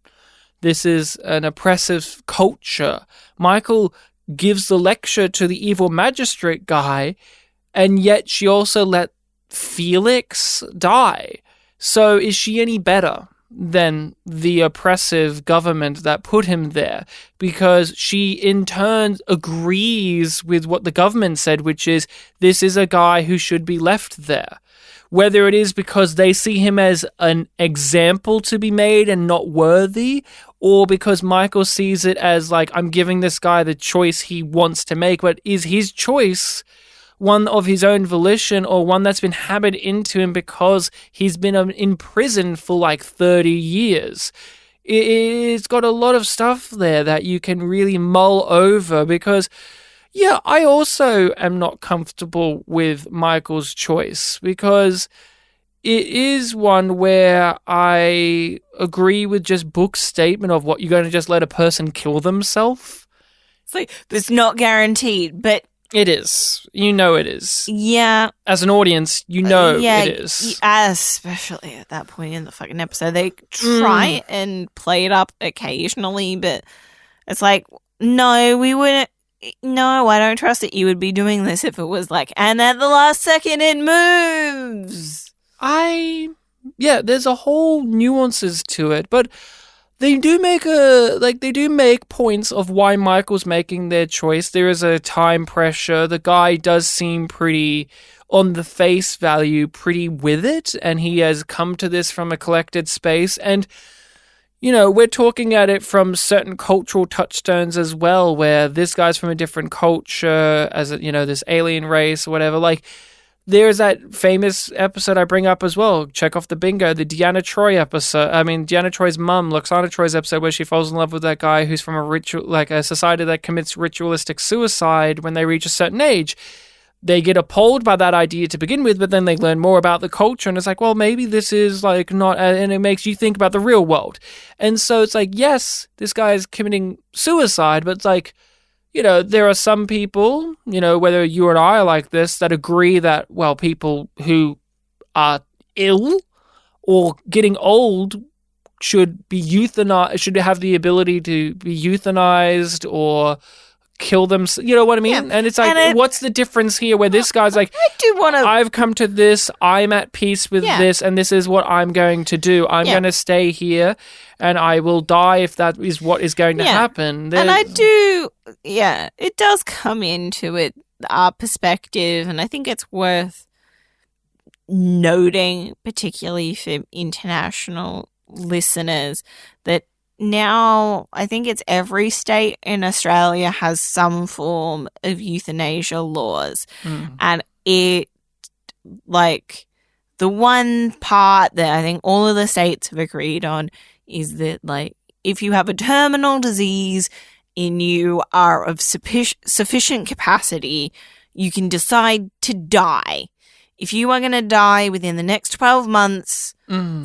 This is an oppressive culture. Michael gives the lecture to the evil magistrate guy, and yet she also let Felix die. So is she any better than the oppressive government that put him there? Because she in turn agrees with what the government said, which is this is a guy who should be left there. Whether it is because they see him as an example to be made and not worthy, or because Michael sees it as like, I'm giving this guy the choice he wants to make, but is his choice one of his own volition or one that's been hammered into him because he's been in prison for like 30 years. It's got a lot of stuff there that you can really mull over because, yeah, I also am not comfortable with Michael's choice because it is one where I agree with just Book's statement of what, you're going to just let a person kill themselves? It's like, it's not guaranteed, but it is. You know it is. yeah. As an audience, you know it is. Especially at that point in the fucking episode. They try and play it up occasionally, but it's like, no, we wouldn't. No, I don't trust that you would be doing this if it was like, and at the last second it moves. There's a whole nuances to it, but they do make points of why Michael's making their choice. There is a time pressure. The guy does seem pretty, on the face value, pretty with it, and he has come to this from a collected space. And we're talking at it from certain cultural touchstones as well, where this guy's from a different culture, as this alien race or whatever. Like, there's that famous episode I bring up as well. Check off the bingo, the Deanna Troi episode. I mean, Deanna Troi's mum, Loxana Troi's episode, where she falls in love with that guy who's from a society that commits ritualistic suicide when they reach a certain age. They get appalled by that idea to begin with, but then they learn more about the culture, and it's like, well, maybe this is like not, and it makes you think about the real world. And so it's like, yes, this guy is committing suicide, but it's like, there are some people, whether you and I are like this, that agree that, well, people who are ill or getting old should be euthanized, should have the ability to be euthanized or kill them, you know what I mean? Yeah. And it's like, what's the difference here where this guy's like, I've come to this, I'm at peace with this, and this is what I'm going to do. I'm going to stay here and I will die if that is what is going to happen. And it does come into it, our perspective, and I think it's worth noting, particularly for international listeners, that now, I think it's every state in Australia has some form of euthanasia laws. And it, like, the one part that I think all of the states have agreed on is that, like, if you have a terminal disease and you are of sufficient capacity, you can decide to die. If you are going to die within the next 12 months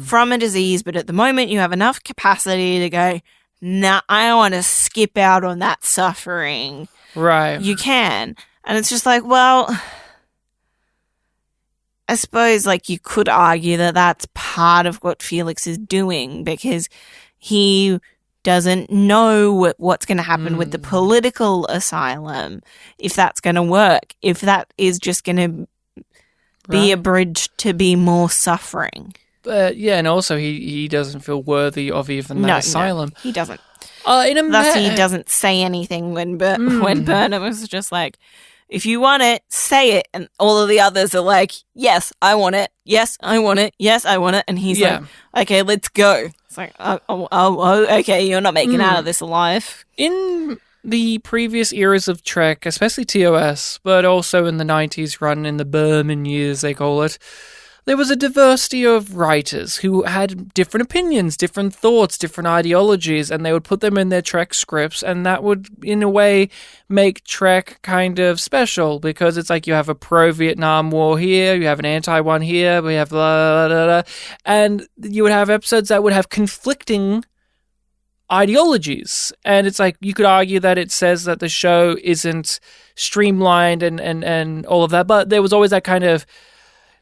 from a disease, but at the moment you have enough capacity to go, nah, I want to skip out on that suffering. Right. You can. And it's just like, well, I suppose, like, you could argue that that's part of what Felix is doing, because he doesn't know what's going to happen with the political asylum, if that's going to work, if that is just going to be a bridge to be more suffering. And also he doesn't feel worthy of even that asylum. No, he doesn't. Thus, he doesn't say anything when Burnham was just like, if you want it, say it. And all of the others are like, yes, I want it. Yes, I want it. Yes, I want it. And he's like, okay, let's go. It's like, oh, okay, you're not making out of this alive. In the previous eras of Trek, especially TOS, but also in the 90s run, in the Berman years, they call it, there was a diversity of writers who had different opinions, different thoughts, different ideologies, and they would put them in their Trek scripts, and that would, in a way, make Trek kind of special, because it's like you have a pro-Vietnam War here, you have an anti-one here, we have blah, blah, blah, blah, and you would have episodes that would have conflicting ideologies, and it's like you could argue that it says that the show isn't streamlined and all of that, but there was always that kind of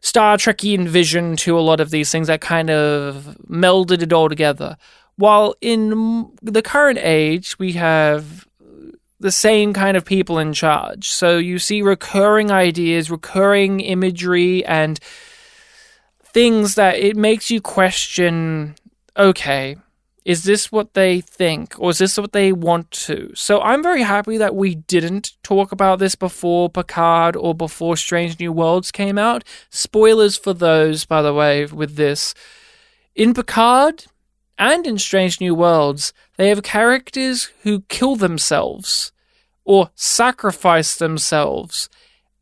Star Trekian vision to a lot of these things that kind of melded it all together. While in the current age, we have the same kind of people in charge. So you see recurring ideas, recurring imagery, and things that it makes you question, okay, is this what they think, or is this what they want to? So I'm very happy that we didn't talk about this before Picard or before Strange New Worlds came out. Spoilers for those, by the way, with this. In Picard and in Strange New Worlds, they have characters who kill themselves or sacrifice themselves,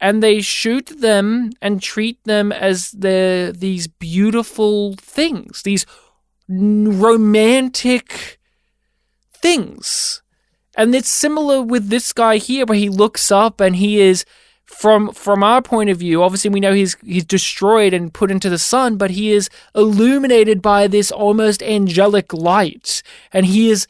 and they shoot them and treat them as these beautiful things, these romantic things. And it's similar with this guy here, where he looks up and he is, from our point of view, obviously we know he's destroyed and put into the sun, but he is illuminated by this almost angelic light, and he is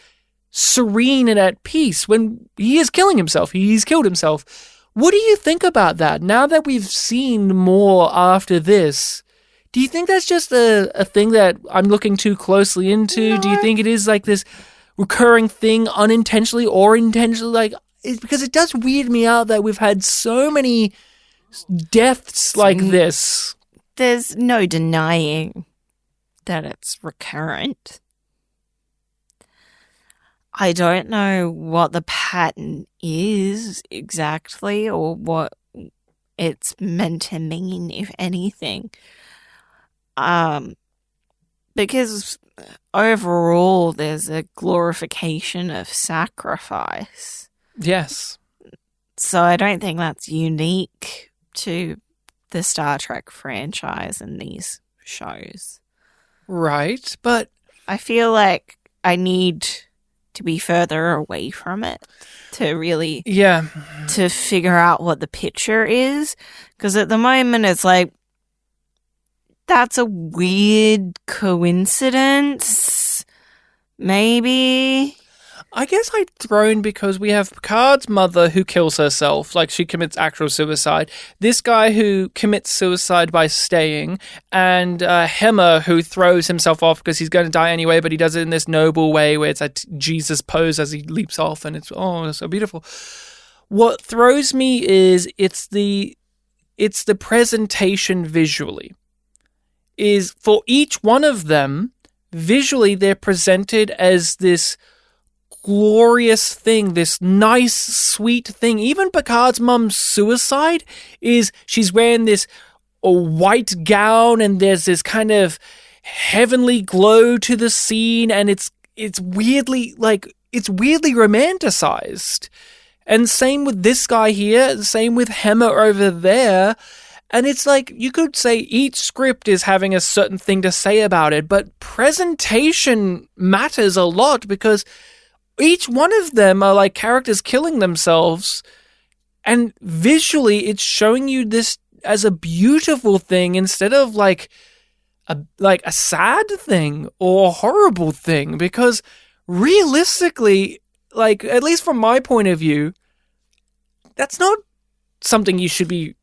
serene and at peace when he is killing himself. He's killed himself. What do you think about that now that we've seen more after this? Do you think that's just a thing that I'm looking too closely into? No. Do you think it is like this recurring thing, unintentionally or intentionally? Like, because it does weird me out that we've had so many deaths like this. There's no denying that it's recurrent. I don't know what the pattern is exactly, or what it's meant to mean, if anything. because overall there's a glorification of sacrifice. Yes. So I don't think that's unique to the Star Trek franchise and these shows. Right, but I feel like I need to be further away from it to really to figure out what the picture is. Because at the moment it's like, that's a weird coincidence. Maybe. I guess I'd thrown because we have Picard's mother who kills herself, like she commits actual suicide. This guy who commits suicide by staying, and Hemmer who throws himself off because he's going to die anyway, but he does it in this noble way where it's a Jesus pose as he leaps off, and it's so beautiful. What throws me is it's the presentation visually. Is for each one of them, visually they're presented as this glorious thing, this nice, sweet thing. Even Picard's mum's suicide is she's wearing this white gown and there's this kind of heavenly glow to the scene, and it's weirdly romanticized. And same with this guy here, same with Hemmer over there. And it's like, you could say each script is having a certain thing to say about it, but presentation matters a lot because each one of them are like characters killing themselves, and visually it's showing you this as a beautiful thing instead of like a sad thing or a horrible thing, because realistically, like, at least from my point of view, that's not something you should be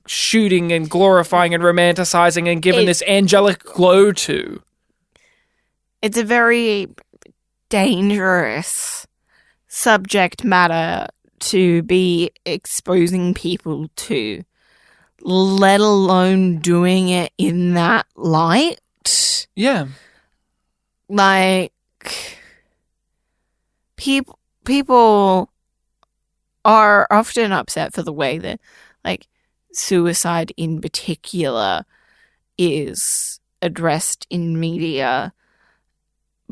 shooting and glorifying and romanticizing and giving this angelic glow to. It's a very dangerous subject matter to be exposing people to, let alone doing it in that light. Yeah. Like, people are often upset for the way that, like, suicide in particular is addressed in media,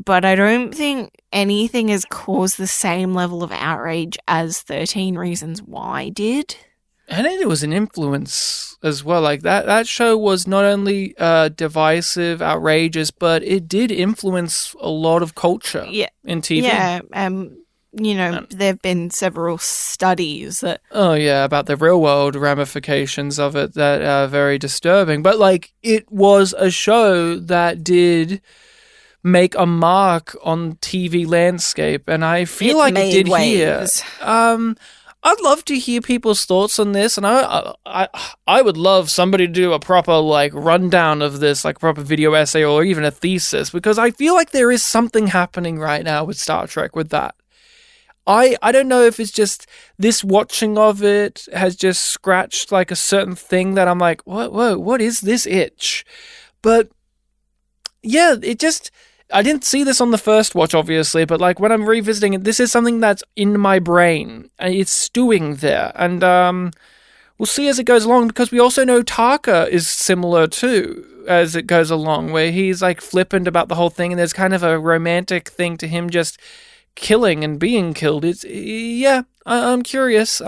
but I don't think anything has caused the same level of outrage as 13 Reasons Why did. And it was an influence as well. Like that show was not only divisive, outrageous, but it did influence a lot of culture in TV. Yeah, there have been several studies that... Oh, yeah, about the real-world ramifications of it that are very disturbing. But, like, it was a show that did make a mark on TV landscape, and I feel like it did waves. here. I'd love to hear people's thoughts on this, and I would love somebody to do a proper, like, rundown of this, like, proper video essay or even a thesis, because I feel like there is something happening right now with Star Trek with that. I don't know if it's just this watching of it has just scratched like a certain thing that I'm like, what is this itch? But yeah, I didn't see this on the first watch, obviously, but like when I'm revisiting it, this is something that's in my brain and it's stewing there. And we'll see as it goes along, because we also know Taka is similar too as it goes along, where he's like flippant about the whole thing and there's kind of a romantic thing to him just killing and being killed. I'm curious,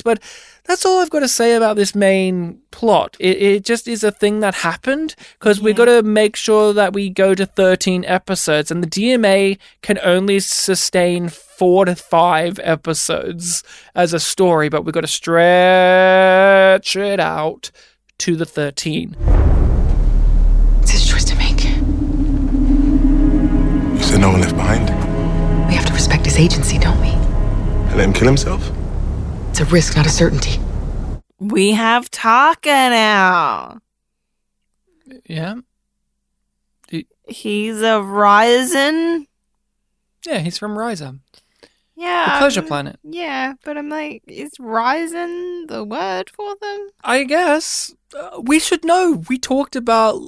but that's all I've got to say about this main plot. It just is a thing that happened, because we've got to make sure that we go to 13 episodes, and the DMA can only sustain 4 to 5 episodes as a story, but we've got to stretch it out to the 13. It's his choice to make. You said no one left behind? We have to respect his agency, don't we? And let him kill himself? It's a risk, not a certainty. We have Taka now. Yeah. He's a Ryzen. Yeah, he's from Ryza. Yeah. The Pleasure Planet. Yeah, but I'm like, is Ryzen the word for them? I guess. We should know. We talked about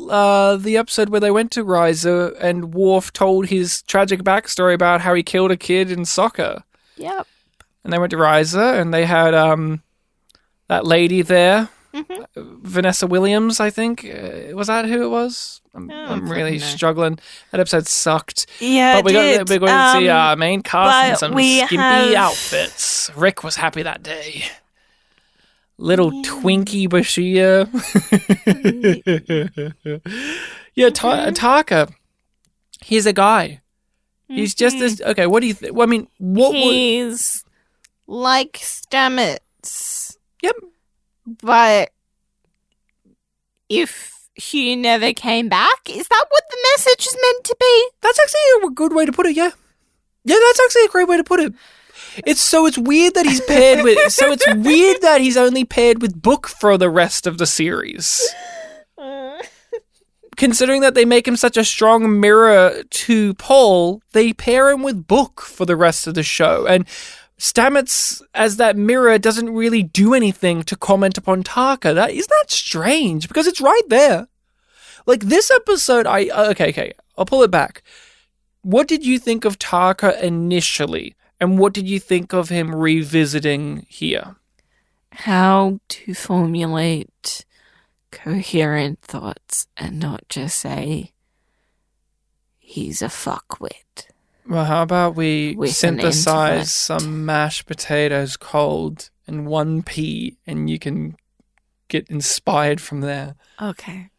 the episode where they went to Ryza and Worf told his tragic backstory about how he killed a kid in soccer. Yep. And they went to Ryza and they had that lady there Vanessa Williams, I think. Was that who it was? I'm really struggling. That episode sucked. Yeah, but we got to see our main cast in some skimpy have- outfits. Rick was happy that day. Little Twinkie Bashir. Yeah, Taka. He's a guy. He's just this. Okay, what do you think? Well, I mean, He's like Stamets. Yep. But if he never came back, is that what the message is meant to be? That's actually a good way to put it, yeah. Yeah, that's actually a great way to put it. It's weird that he's paired with it's weird that he's only paired with Book for the rest of the series. Considering that they make him such a strong mirror to Paul, they pair him with Book for the rest of the show. And Stamets, as that mirror, doesn't really do anything to comment upon Taka. Isn't that strange? Because it's right there. Like, this episode, okay, I'll pull it back. What did you think of Taka initially? And what did you think of him revisiting here? How to formulate coherent thoughts and not just say he's a fuckwit. Well, how about we With an synthesize intellect. some mashed potatoes cold and one pea, and you can get inspired from there. Okay.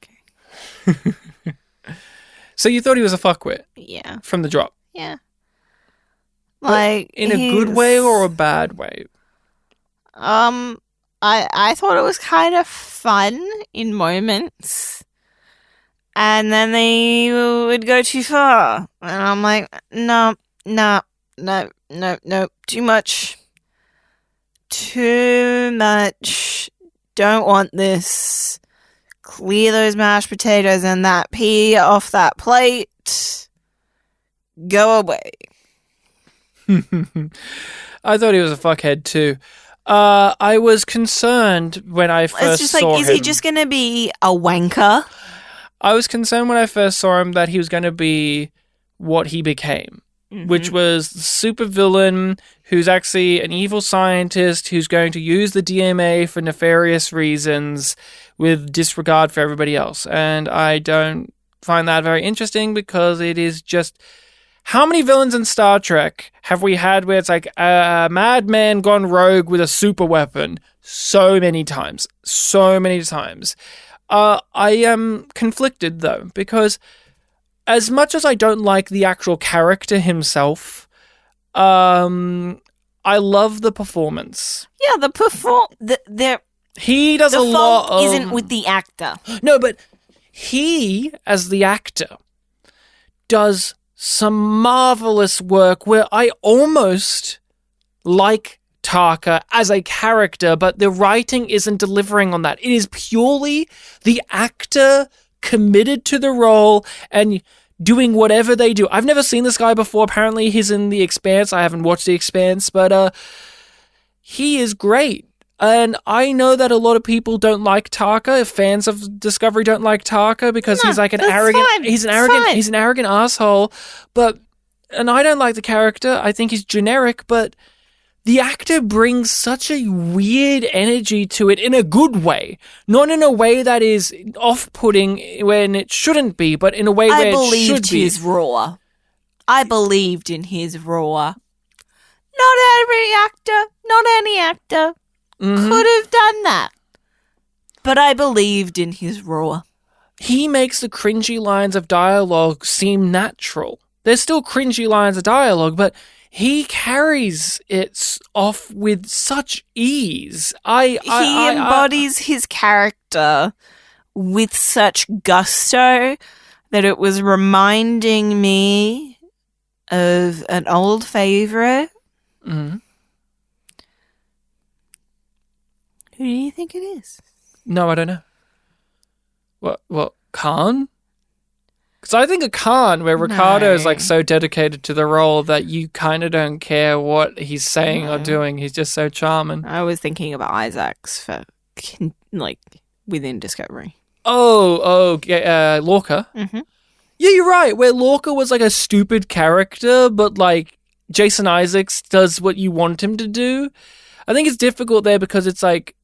So you thought he was a fuckwit Yeah. from the drop? Yeah. Like, In a good way or a bad way? I thought it was kind of fun in moments, and then they would go too far, and I'm like, no, too much, don't want this. Clear those mashed potatoes and that pea off that plate. Go away. I thought he was a fuckhead too. I was concerned when I first It's just like, saw is him. he just going to be a wanker? I was concerned when I first saw him that he was going to be what he became, which was the supervillain who's actually an evil scientist who's going to use the DMA for nefarious reasons with disregard for everybody else. And I don't find that very interesting because it is just... How many villains in Star Trek have we had where it's like a madman gone rogue with a super weapon? So many times. I am conflicted, though, because as much as I don't like the actual character himself, I love the performance. Yeah, the He does the a lot fault of... isn't with the actor. No, but he, as the actor, does some marvelous work where I almost like Taka as a character, but the writing isn't delivering on that. It is purely the actor committed to the role and doing whatever they do. I've never seen this guy before. Apparently he's in The Expanse. I haven't watched The Expanse, but he is great. And I know that a lot of people don't like Taka. Fans of Discovery don't like Taka because he's like an that's arrogant. fine. He's an It's arrogant. fine. He's an arrogant asshole. And I don't like the character. I think he's generic. But the actor brings such a weird energy to it in a good way, not in a way that is off-putting when it shouldn't be, but in a way where I it should believed be. his raw. I believed in his raw. Not every actor, not any actor could have done that. But I believed in his raw. He makes the cringy lines of dialogue seem natural. There's still cringy lines of dialogue, but he carries it off with such ease. He embodies his character with such gusto that it was reminding me of an old favorite. Mhm. Who do you think it is? No, I don't know. What, Khan? Because I think of Khan, where Ricardo is like so dedicated to the role that you kind of don't care what he's saying or doing. He's just so charming. I was thinking about Isaacs for, within Discovery. Lorca. Mm-hmm. Yeah, you're right. Where Lorca was like a stupid character, but like Jason Isaacs does what you want him to do. I think it's difficult there because it's like,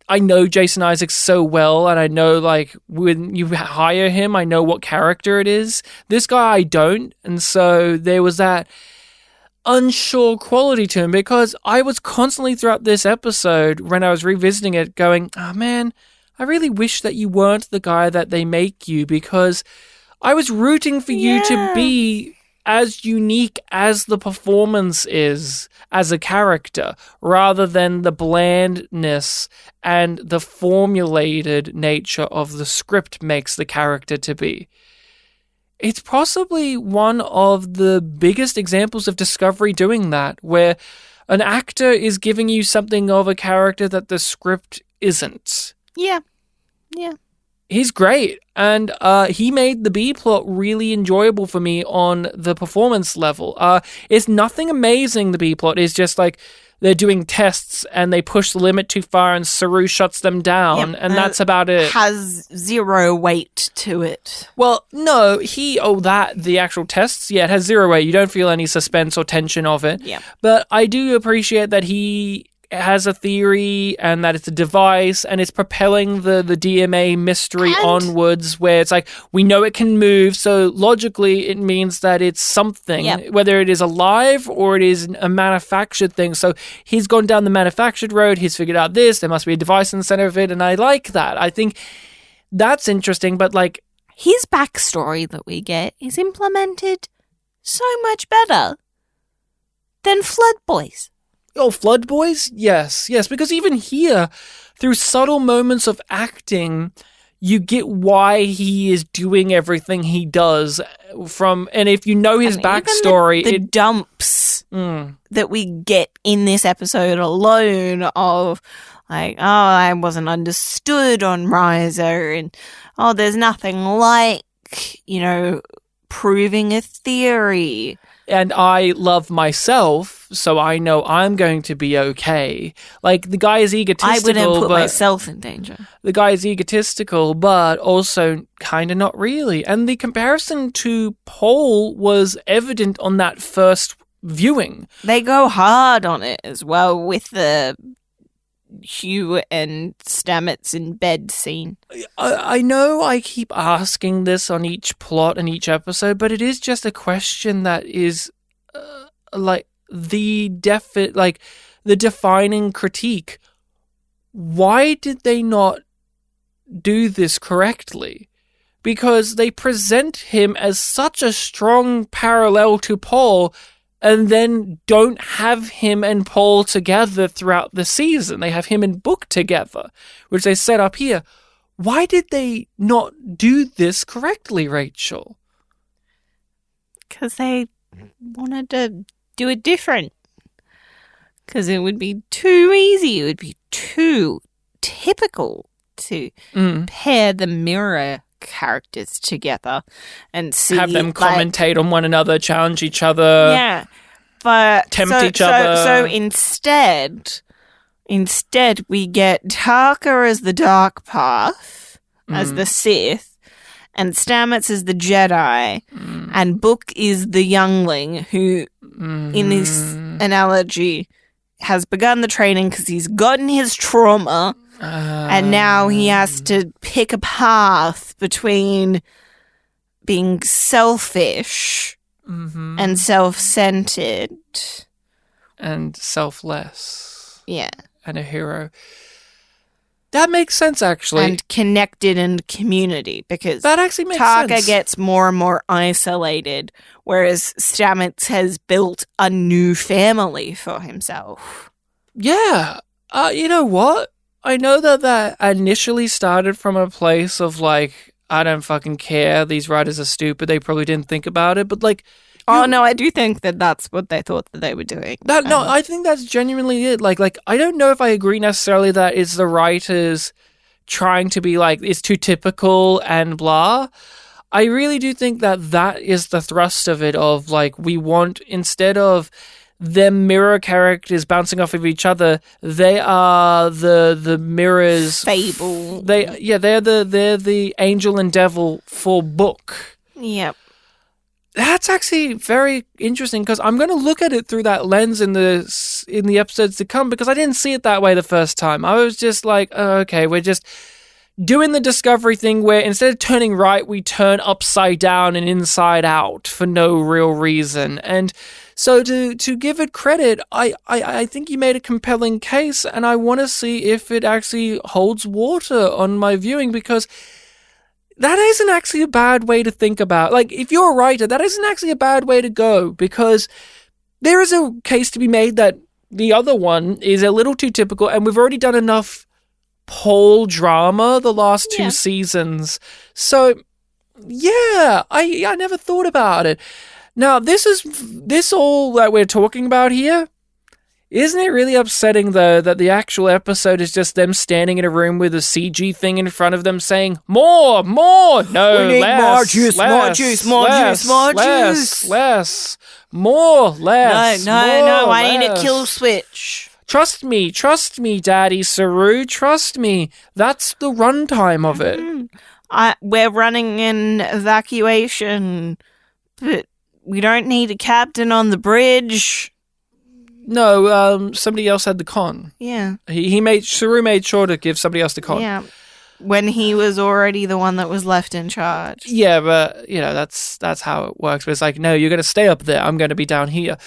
I know Jason Isaacs so well, and I know, like, when you hire him, I know what character it is. This guy, I don't, and so there was that unsure quality to him, because I was constantly throughout this episode, when I was revisiting it, going, oh man, I really wish that you weren't the guy that they make you, because I was rooting for you to be as unique as the performance is as a character, rather than the blandness and the formulated nature of the script makes the character to be. It's possibly one of the biggest examples of Discovery doing that, where an actor is giving you something of a character that the script isn't. Yeah. He's great, and he made the B-plot really enjoyable for me on the performance level. It's nothing amazing, the B-plot. It's just like they're doing tests and they push the limit too far and Saru shuts them down, and that's about it. Has zero weight to it. Well, no, the actual tests, it has zero weight. You don't feel any suspense or tension of it. Yeah. But I do appreciate that he has a theory and that it's a device and it's propelling the DMA mystery onwards, where it's like, we know it can move, so logically it means that it's something, whether it is alive or it is a manufactured thing. So he's gone down the manufactured road, he's figured out this, there must be a device in the center of it, and I like that. I think that's interesting, but like, his backstory that we get is implemented so much better than Flood Boys. Oh, Flood Boys? Yes, because even here, through subtle moments of acting, you get why he is doing everything he does. And if you know his backstory, the dumps that we get in this episode alone of, like, I wasn't understood on Riser, and there's nothing like, proving a theory. And I love myself, so I know I'm going to be okay. Like, the guy is egotistical. I wouldn't put myself in danger. The guy is egotistical, but also kind of not really. And the comparison to Paul was evident on that first viewing. They go hard on it as well with the Hugh and Stamets in bed scene. I know I keep asking this on each plot and each episode, but it is just a question that is the defining critique. Why did they not do this correctly? Because they present him as such a strong parallel to Paul, and then don't have him and Paul together throughout the season. They have him and Book together, which they set up here. Why did they not do this correctly, Rachel? Because they wanted to do it different. Because it would be too easy. It would be too typical to pair the mirror characters together and have them commentate on one another, challenge each other, but tempt each other. So instead we get Tarka as the Dark Path, as the Sith, and Stamets is the Jedi, and Book is the youngling who, in this analogy, has begun the training because he's gotten his trauma. And now he has to pick a path between being selfish and self-centered. And selfless. Yeah. And a hero. That makes sense, actually. And connected and community, because that actually makes Tarka sense. gets more and more isolated, whereas Stamets has built a new family for himself. Yeah. You know what? I know that initially started from a place of, like, I don't fucking care. These writers are stupid. They probably didn't think about it. But, like... no, I do think that that's what they thought that they were doing. No, I think that's genuinely it. Like, I don't know if I agree necessarily that it's the writers trying to be, like, it's too typical and blah. I really do think that is the thrust of it, of, like, we want, instead of them mirror characters bouncing off of each other, they are the mirrors. Fable. They're the angel and devil for Book. Yep. That's actually very interesting, because I'm going to look at it through that lens in the in the episodes to come, because I didn't see it that way the first time. I was just like, oh, okay, we're just doing the Discovery thing where instead of turning right, we turn upside down and inside out for no real reason. And so to give it credit, I think you made a compelling case, and I want to see if it actually holds water on my viewing, because that isn't actually a bad way to think about. Like, if you're a writer, that isn't actually a bad way to go, because there is a case to be made that the other one is a little too typical, and we've already done enough pole drama the last two seasons. So, yeah, I never thought about it. Now, this all that we're talking about here, isn't it really upsetting, though, that the actual episode is just them standing in a room with a CG thing in front of them saying, more, no, we need less, more juice, less, more juice, more less, juice, more less, juice. less, more, less, No, more, I need a less. kill switch. Trust me, Daddy Saru, trust me. That's the runtime of it. We're running an evacuation, but we don't need a captain on the bridge. No, somebody else had the con. Yeah. Saru made sure to give somebody else the con. Yeah. When he was already the one that was left in charge. Yeah, but, that's how it works. But it's like, no, you're going to stay up there. I'm going to be down here.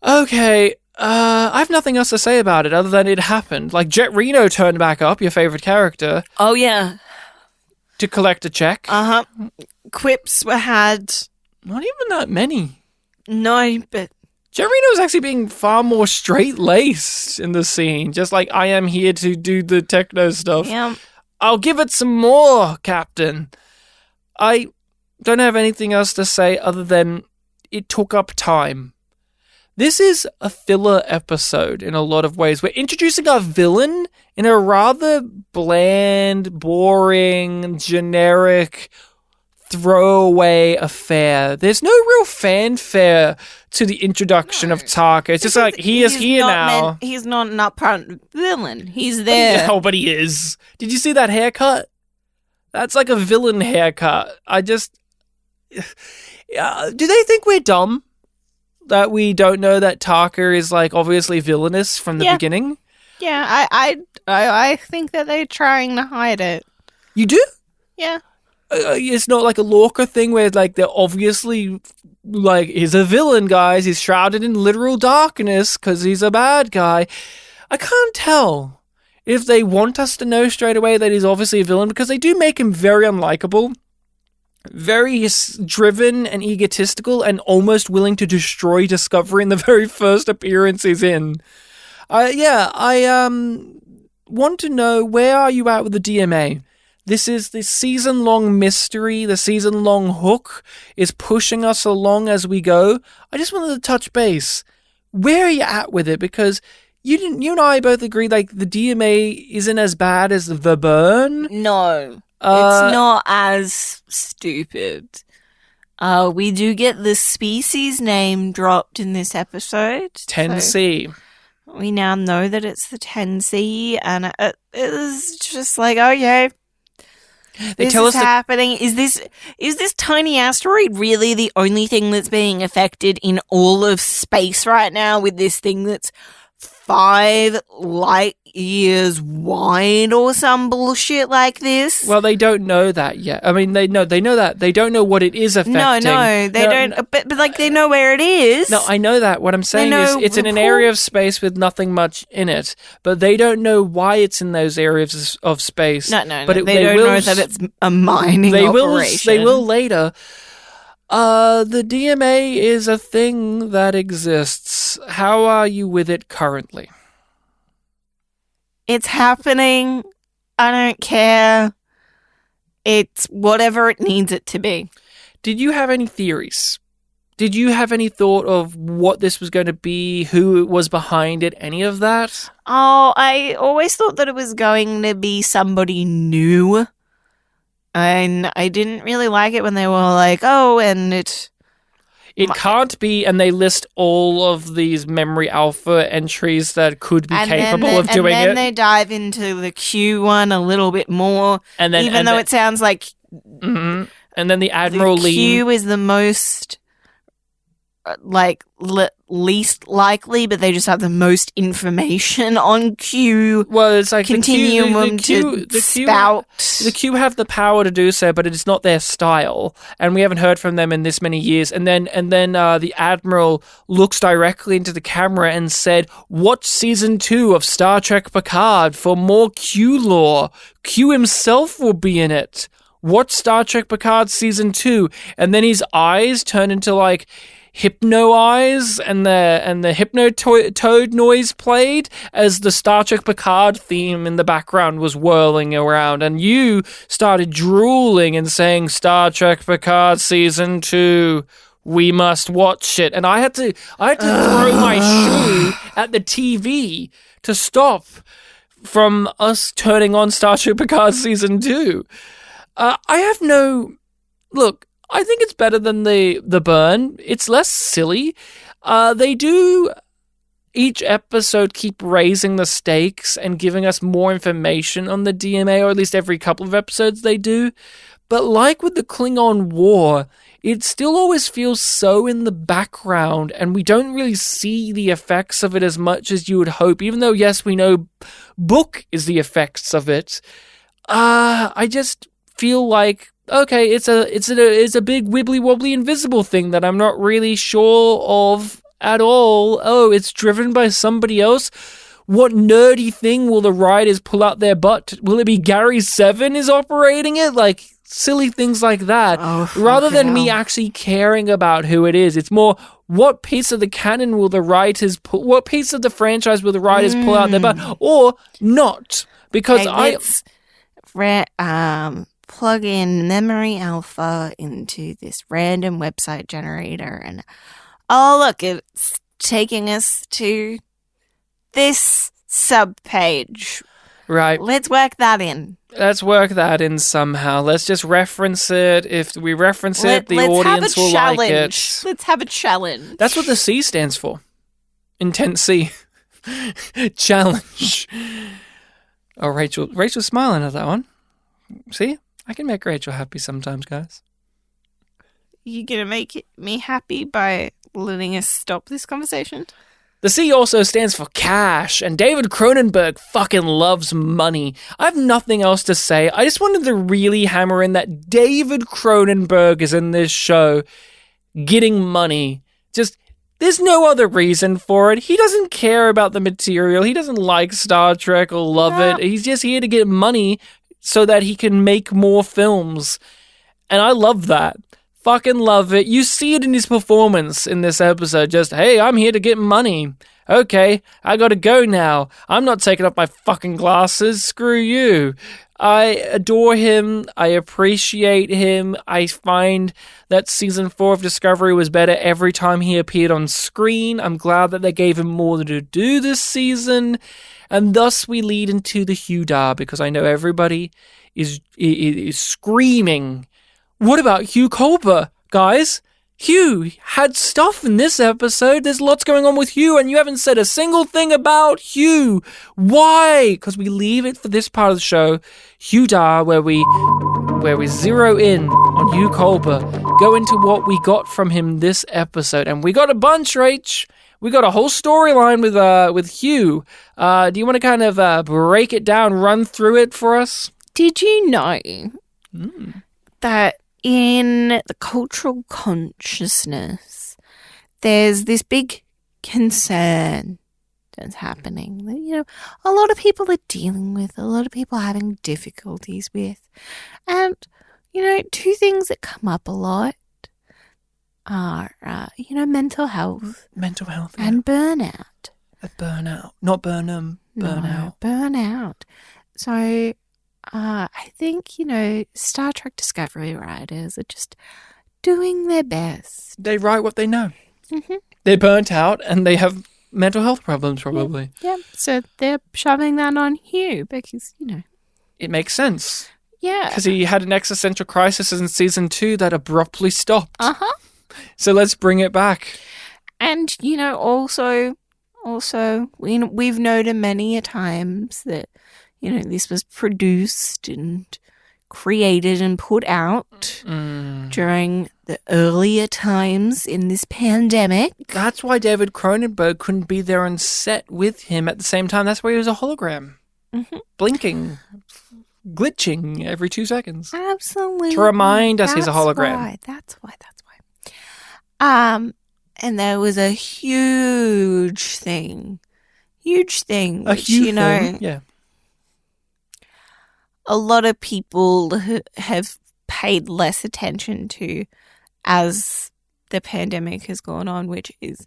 Okay, I have nothing else to say about it other than it happened. Like, Jet Reno turned back up, your favorite character. Oh, yeah. To collect a check. Uh-huh. Quips were had. Not even that many. No, but Jet Reno was actually being far more straight-laced in the scene. Just like, I am here to do the techno stuff. yeah. I'll give it some more, Captain. I don't have anything else to say other than it took up time. This is a filler episode in a lot of ways. We're introducing our villain in a rather bland, boring, generic, throwaway affair. There's no real fanfare to the introduction of Taka. It's just like, he is here now. He's not an upfront villain. He's there. Oh, but he is. Did you see that haircut? That's like a villain haircut. Do they think we're dumb? That we don't know that Taka is, like, obviously villainous from the beginning? Yeah, I think that they're trying to hide it. You do? Yeah. It's not like a Lorca thing where, like, they're obviously, like, he's a villain, guys. He's shrouded in literal darkness because he's a bad guy. I can't tell if they want us to know straight away that he's obviously a villain, because they do make him very unlikable, very driven and egotistical, and almost willing to destroy Discovery in the very first appearance he's in. I want to know, where are you at with the DMA? This is the season-long mystery, the season-long hook is pushing us along as we go. I just wanted to touch base. Where are you at with it? Because you and I both agree, like, the DMA isn't as bad as the burn. No, it's not as stupid. We do get the species name dropped in this episode. 10C. So we now know that it's the 10C, and it is just like, okay. This is happening. Is this tiny asteroid really the only thing that's being affected in all of space right now, with this thing that's 5 light years wide or some bullshit like this? Well, they don't know that yet. I mean, they know that. They don't know what it is affecting. No, they don't. But like, they know where it is. No, I know that. What I'm saying is, it's in an area of space with nothing much in it, but they don't know why it's in those areas of space. No. But they don't know that it's a mining operation. They will later. The DMA is a thing that exists. How are you with it currently? It's happening. I don't care. It's whatever it needs it to be. Did you have any theories? Did you have any thought of what this was going to be, who was behind it, any of that? Oh, I always thought that it was going to be somebody new. And I didn't really like it when they were like, oh, and it can't be, and they list all of these memory alpha entries that could be capable of doing it. And then they dive into the Q one a little bit more, even though it sounds like... Mm-hmm. And then the Admiral Q is the most least likely, but they just have the most information on Q. Well, it's like continuum to spout. The Q have the power to do so, but it is not their style, and we haven't heard from them in this many years. And then the Admiral looks directly into the camera and said, "Watch season 2 of Star Trek Picard for more Q lore. Q himself will be in it. Watch Star Trek Picard season 2." And then his eyes turn into like hypno eyes, and the hypno toad noise played as the Star Trek Picard theme in the background was whirling around, and you started drooling and saying, "Star Trek Picard season 2, we must watch it." And I had to throw my shoe at the TV to stop from us turning on Star Trek Picard season 2. I think it's better than the burn. It's less silly. They do each episode keep raising the stakes and giving us more information on the DMA, or at least every couple of episodes they do. But like with the Klingon War, it still always feels so in the background, and we don't really see the effects of it as much as you would hope, even though, yes, we know Book is the effects of it. I just feel like, okay, it's a big wibbly wobbly invisible thing that I'm not really sure of at all. Oh, it's driven by somebody else. What nerdy thing will the writers pull out their butt? Will it be Gary Seven is operating it? Like silly things like that. Rather than me actually caring about who it is, it's more what piece of the canon will the writers pull? What piece of the franchise will the writers pull out their butt, or not? Because plug in memory alpha into this random website generator, and look, it's taking us to this subpage. Right. Let's work that in. Let's work that in somehow. Let's just reference it. If we reference it, the audience will like it. Let's have a challenge. That's what the C stands for. Intense C. Challenge. Oh, Rachel's smiling at that one. See? I can make Rachel happy sometimes, guys. You gonna make me happy by letting us stop this conversation? The C also stands for cash, and David Cronenberg fucking loves money. I have nothing else to say. I just wanted to really hammer in that David Cronenberg is in this show getting money. Just, there's no other reason for it. He doesn't care about the material. He doesn't like Star Trek or love it. He's just here to get money so that he can make more films. And I love that. Fucking love it. You see it in his performance in this episode. Just, hey, I'm here to get money. Okay, I gotta go now. I'm not taking off my fucking glasses. Screw you. I adore him. I appreciate him. I find that season 4 of Discovery was better every time he appeared on screen. I'm glad that they gave him more to do this season. And thus we lead into the Hugh Dar, because I know everybody is screaming, what about Hugh Culper, guys? Hugh had stuff in this episode. There's lots going on with Hugh, and you haven't said a single thing about Hugh. Why? Because we leave it for this part of the show, Hugh Dar, where we zero in on Hugh Culper, go into what we got from him this episode. And we got a bunch, Rach. We got a whole storyline with Hugh. Do you want to kind of break it down, run through it for us? Did you know that in the cultural consciousness, there's this big concern that's happening that, you know, a lot of people are dealing with, a lot of people are having difficulties with. And, you know, two things that come up a lot are, mental health. Mental health. Yeah. And burnout. Burnout. Not burnout. No, burnout. So, I think, Star Trek Discovery writers are just doing their best. They write what they know. Mm-hmm. They're burnt out and they have mental health problems, probably. Yeah. So they're shoving that on Hugh because, It makes sense. Yeah. Because he had an existential crisis in season 2 that abruptly stopped. Uh-huh. So let's bring it back. And, also, we've noted many a times that, this was produced and created and put out during the earlier times in this pandemic. That's why David Cronenberg couldn't be there on set with him at the same time. That's why he was a hologram. Mm-hmm. Blinking, glitching every 2 seconds. Absolutely. To remind us he's a hologram. That's why. And there was a huge thing. Which, Yeah. A lot of people have paid less attention to as the pandemic has gone on, which is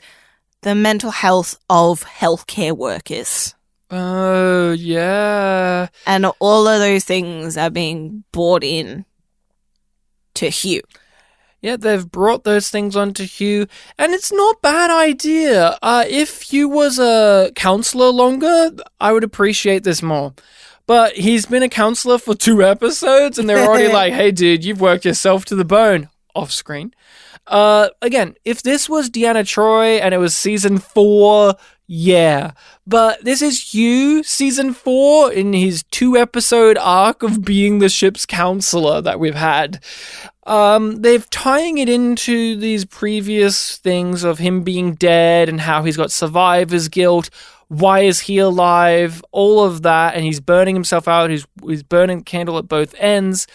the mental health of healthcare workers. Oh, yeah. And all of those things are being brought in to Hugh. Yeah, they've brought those things onto Hugh, and it's not a bad idea. If Hugh was a counselor longer, I would appreciate this more. But he's been a counselor for 2 episodes, and they're already like, hey, dude, you've worked yourself to the bone. Off screen. Again, if this was Deanna Troi and it was season 4, yeah. But this is Hugh, season 4, in his 2-episode arc of being the ship's counselor that we've had. They're tying it into these previous things of him being dead and how he's got survivor's guilt. Why is he alive? All of that. And he's burning himself out. He's burning the candle at both ends.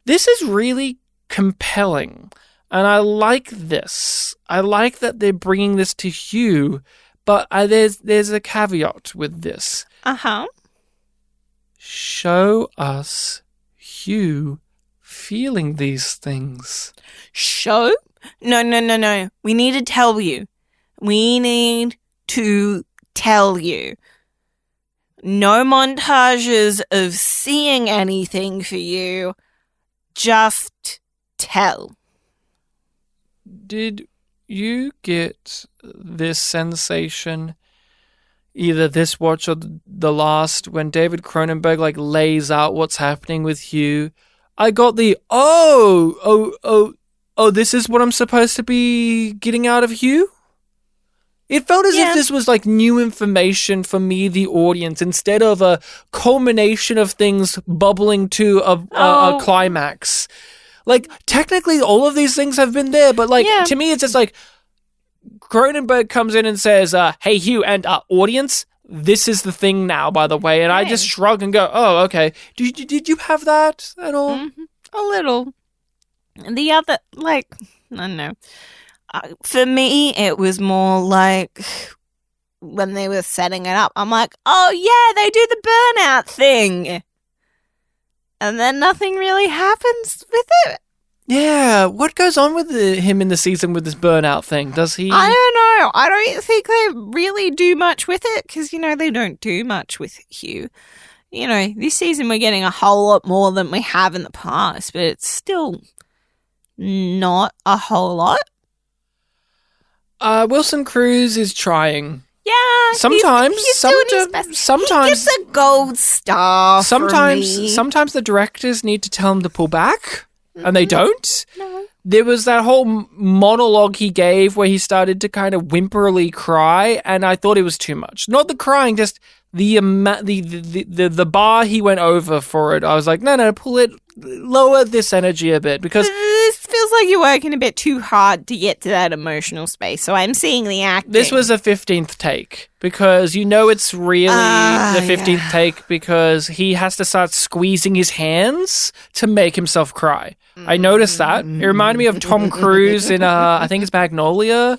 This is really compelling. And I like this. I like that they're bringing this to Hugh. But there's a caveat with this. Uh-huh. Show us Hugh feeling these things. Show? No. We need to tell you. No montages of seeing anything for you. Just tell. Did you get this sensation either this watch or the last when David Cronenberg lays out what's happening with Hugh? I got the this is what I'm supposed to be getting out of Hugh? It felt as if this was new information for me, the audience, instead of a culmination of things bubbling to a climax. Technically, all of these things have been there, but to me, it's just Cronenberg comes in and says, hey, Hugh, and audience, this is the thing now, by the way. And I just shrug and go, oh, okay. Did you have that at all? Mm-hmm. A little. The other, I don't know. For me, it was more when they were setting it up, I'm like, oh, yeah, they do the burnout thing. And then nothing really happens with it. Yeah, what goes on with him in the season with this burnout thing? Does he? I don't know. I don't think they really do much with it because, they don't do much with Hugh. This season we're getting a whole lot more than we have in the past, but it's still not a whole lot. Wilson Cruz is trying. Yeah, sometimes he's doing his best. Sometimes he gets a gold star. Sometimes the directors need to tell him to pull back, and they don't. No. There was that whole monologue he gave where he started to kind of whimperly cry, and I thought it was too much. Not the crying, just the bar he went over for it. I was like, no, pull it, lower this energy a bit because this feels like you're working a bit too hard to get to that emotional space. So I'm seeing the acting. This was a 15th take because it's really the 15th take because he has to start squeezing his hands to make himself cry. I noticed that. It reminded me of Tom Cruise in I think it's Magnolia.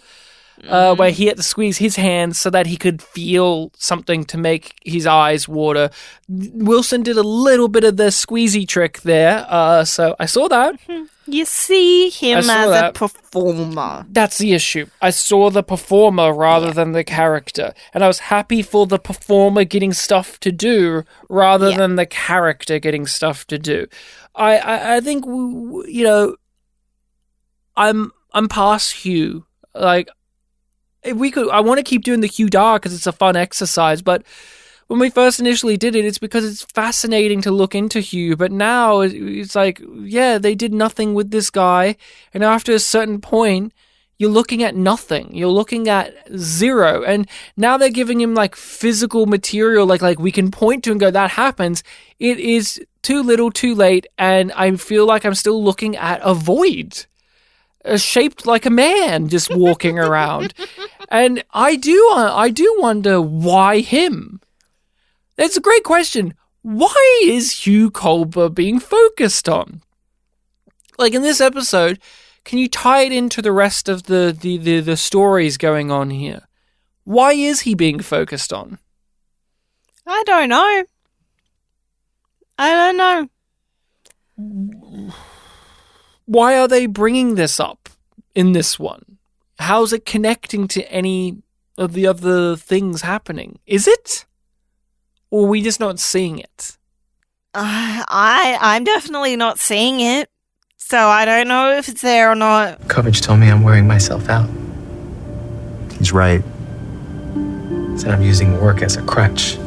Where he had to squeeze his hands so that he could feel something to make his eyes water. Wilson did a little bit of the squeezy trick there, so I saw that. You see him as a performer. That's the issue. I saw the performer rather than the character, and I was happy for the performer getting stuff to do rather than the character getting stuff to do. I think I'm past Hugh. I want to keep doing the Hugh Dark because it's a fun exercise, but when we first initially did it, it's because it's fascinating to look into Hugh, but now it's they did nothing with this guy, and after a certain point, you're looking at nothing. You're looking at zero, and now they're giving him physical material, we can point to and go, that happens. It is too little, too late, and I feel like I'm still looking at a void. shaped like a man just walking around. And I do wonder why him? That's a great question. Why is Hugh Culber being focused on? Like in this episode, can you tie it into the rest of the stories going on here? Why is he being focused on? I don't know. Why are they bringing this up in this one? How's it connecting to any of the other things happening? Is it? Or are we just not seeing it? I'm definitely not seeing it, so I don't know if it's there or not. Coverage told me I'm wearing myself out. He's right. Said I'm using work as a crutch.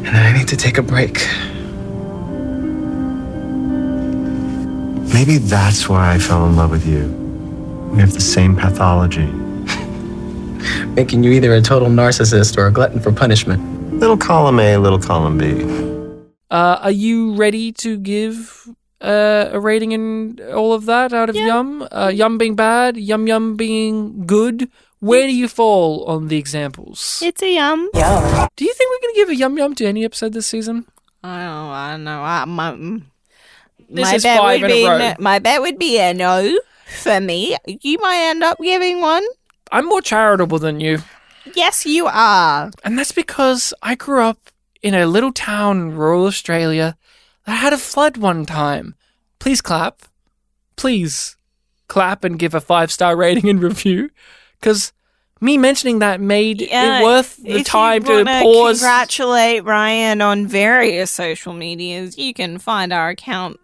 And that I need to take a break. Maybe that's why I fell in love with you. We have the same pathology. Making you either a total narcissist or a glutton for punishment. Little column A, little column B. Are you ready to give a rating and all of that out of Yum? Yum being bad, Yum Yum being good. Where do you fall on the examples? It's a yum. Do you think we're going to give a Yum Yum to any episode this season? I don't know. This is 5 in a row. My bet would be a no for me. You might end up giving one. I'm more charitable than you. Yes, you are. And that's because I grew up in a little town in rural Australia that had a flood one time. Please clap. Please clap and give a 5-star rating and review. Because me mentioning that made it worth the time to pause. Congratulate Ryan on various social medias. You can find our accounts.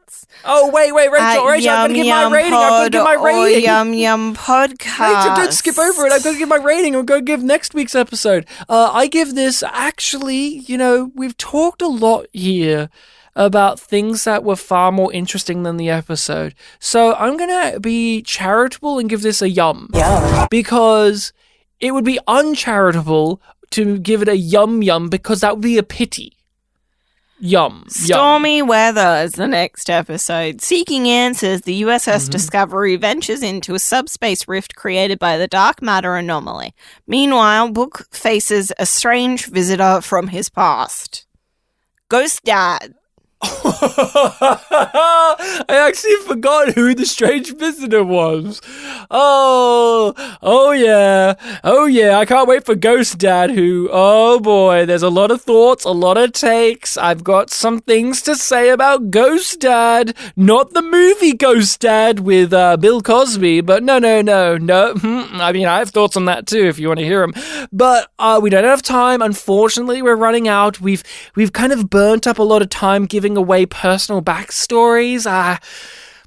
Oh, wait, Rachel, I'm going to give my rating. I'm going to give my rating. YumYumPodcast. Rachel, don't skip over it. I'm going to give my rating. I'm going to give next week's episode. I give this, actually, we've talked a lot here about things that were far more interesting than the episode. So I'm going to be charitable and give this a yum. Because it would be uncharitable to give it a yum yum because that would be a pity. Yum. Stormy weather is the next episode. Seeking answers, the USS Discovery ventures into a subspace rift created by the dark matter anomaly. Meanwhile, Book faces a strange visitor from his past. Ghost Dad. I actually forgot who the strange visitor was. Oh yeah, I can't wait for Ghost Dad oh boy, there's a lot of thoughts, a lot of takes. I've got some things to say about Ghost Dad, not the movie Ghost Dad with Bill Cosby, but no. I mean, I have thoughts on that too if you want to hear them, but we don't have time. Unfortunately, we're running out. We've kind of burnt up a lot of time giving away personal backstories.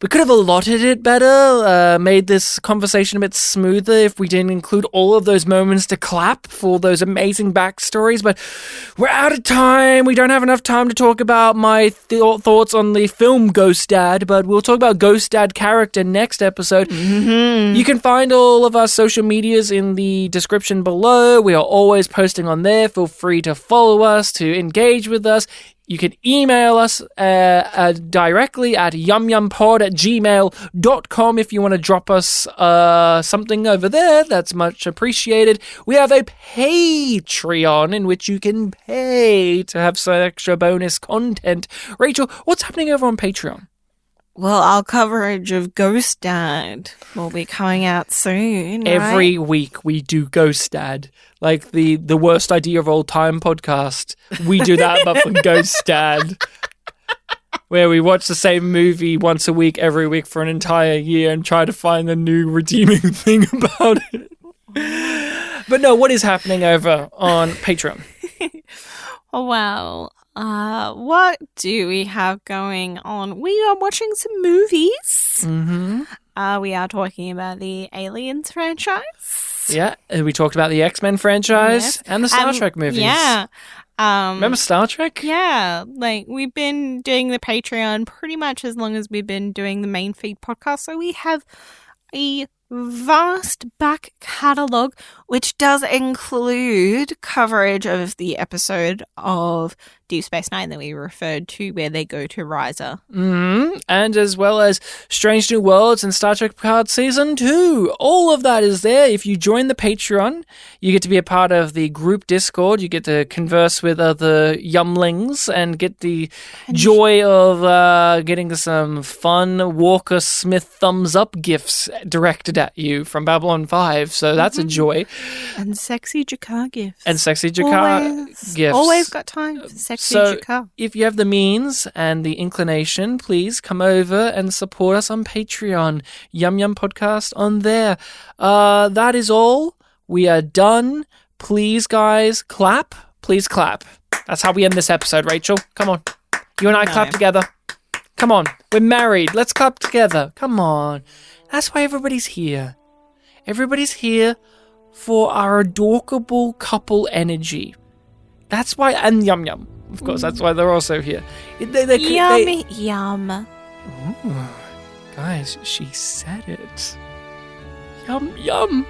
We could have allotted it better, made this conversation a bit smoother if we didn't include all of those moments to clap for those amazing backstories, but we're out of time. We don't have enough time to talk about my thoughts on the film Ghost Dad, but we'll talk about Ghost Dad character next episode. You can find all of our social medias in the description below. We are always posting on there. Feel free to follow us, to engage with us. You can email us directly at yumyumpod@gmail.com if you want to drop us something over there. That's much appreciated. We have a Patreon in which you can pay to have some extra bonus content. Rachel, what's happening over on Patreon? Well, our coverage of Ghost Dad will be coming out soon. Every week we do Ghost Dad, like the worst idea of all time podcast. We do that, but for Ghost Dad, where we watch the same movie once a week, every week for an entire year, and try to find the new redeeming thing about it. But no, what is happening over on Patreon? Well, what do we have going on? We are watching some movies. We are talking about the Aliens franchise. Yeah, we talked about the X-Men franchise and the Star Trek movies. Yeah. Remember Star Trek? Yeah. Like, we've been doing the Patreon pretty much as long as we've been doing the main feed podcast. So we have a vast back catalogue, which does include coverage of the episode of Deep Space Nine that we referred to where they go to Riser. And as well as Strange New Worlds and Star Trek Picard Season 2. All of that is there. If you join the Patreon, you get to be a part of the group Discord. You get to converse with other Yumlings and get the joy of getting some fun Walker Smith thumbs up gifts directed at you from Babylon 5. So that's a joy. And sexy Jakar gifts. Gifts. Always got time for sexy Jakar. If you have the means and the inclination, please come over and support us on Patreon. Yum Yum Podcast on there. That is all. We are done. Please, guys, clap. Please clap. That's how we end this episode, Rachel. Come on. You and I clap together. Come on. We're married. Let's clap together. Come on. That's why everybody's here. Everybody's here for our adorable couple energy. That's why, and Yum Yum, of course, that's why they're also here. Yum. Ooh, guys, she said it. Yum Yum.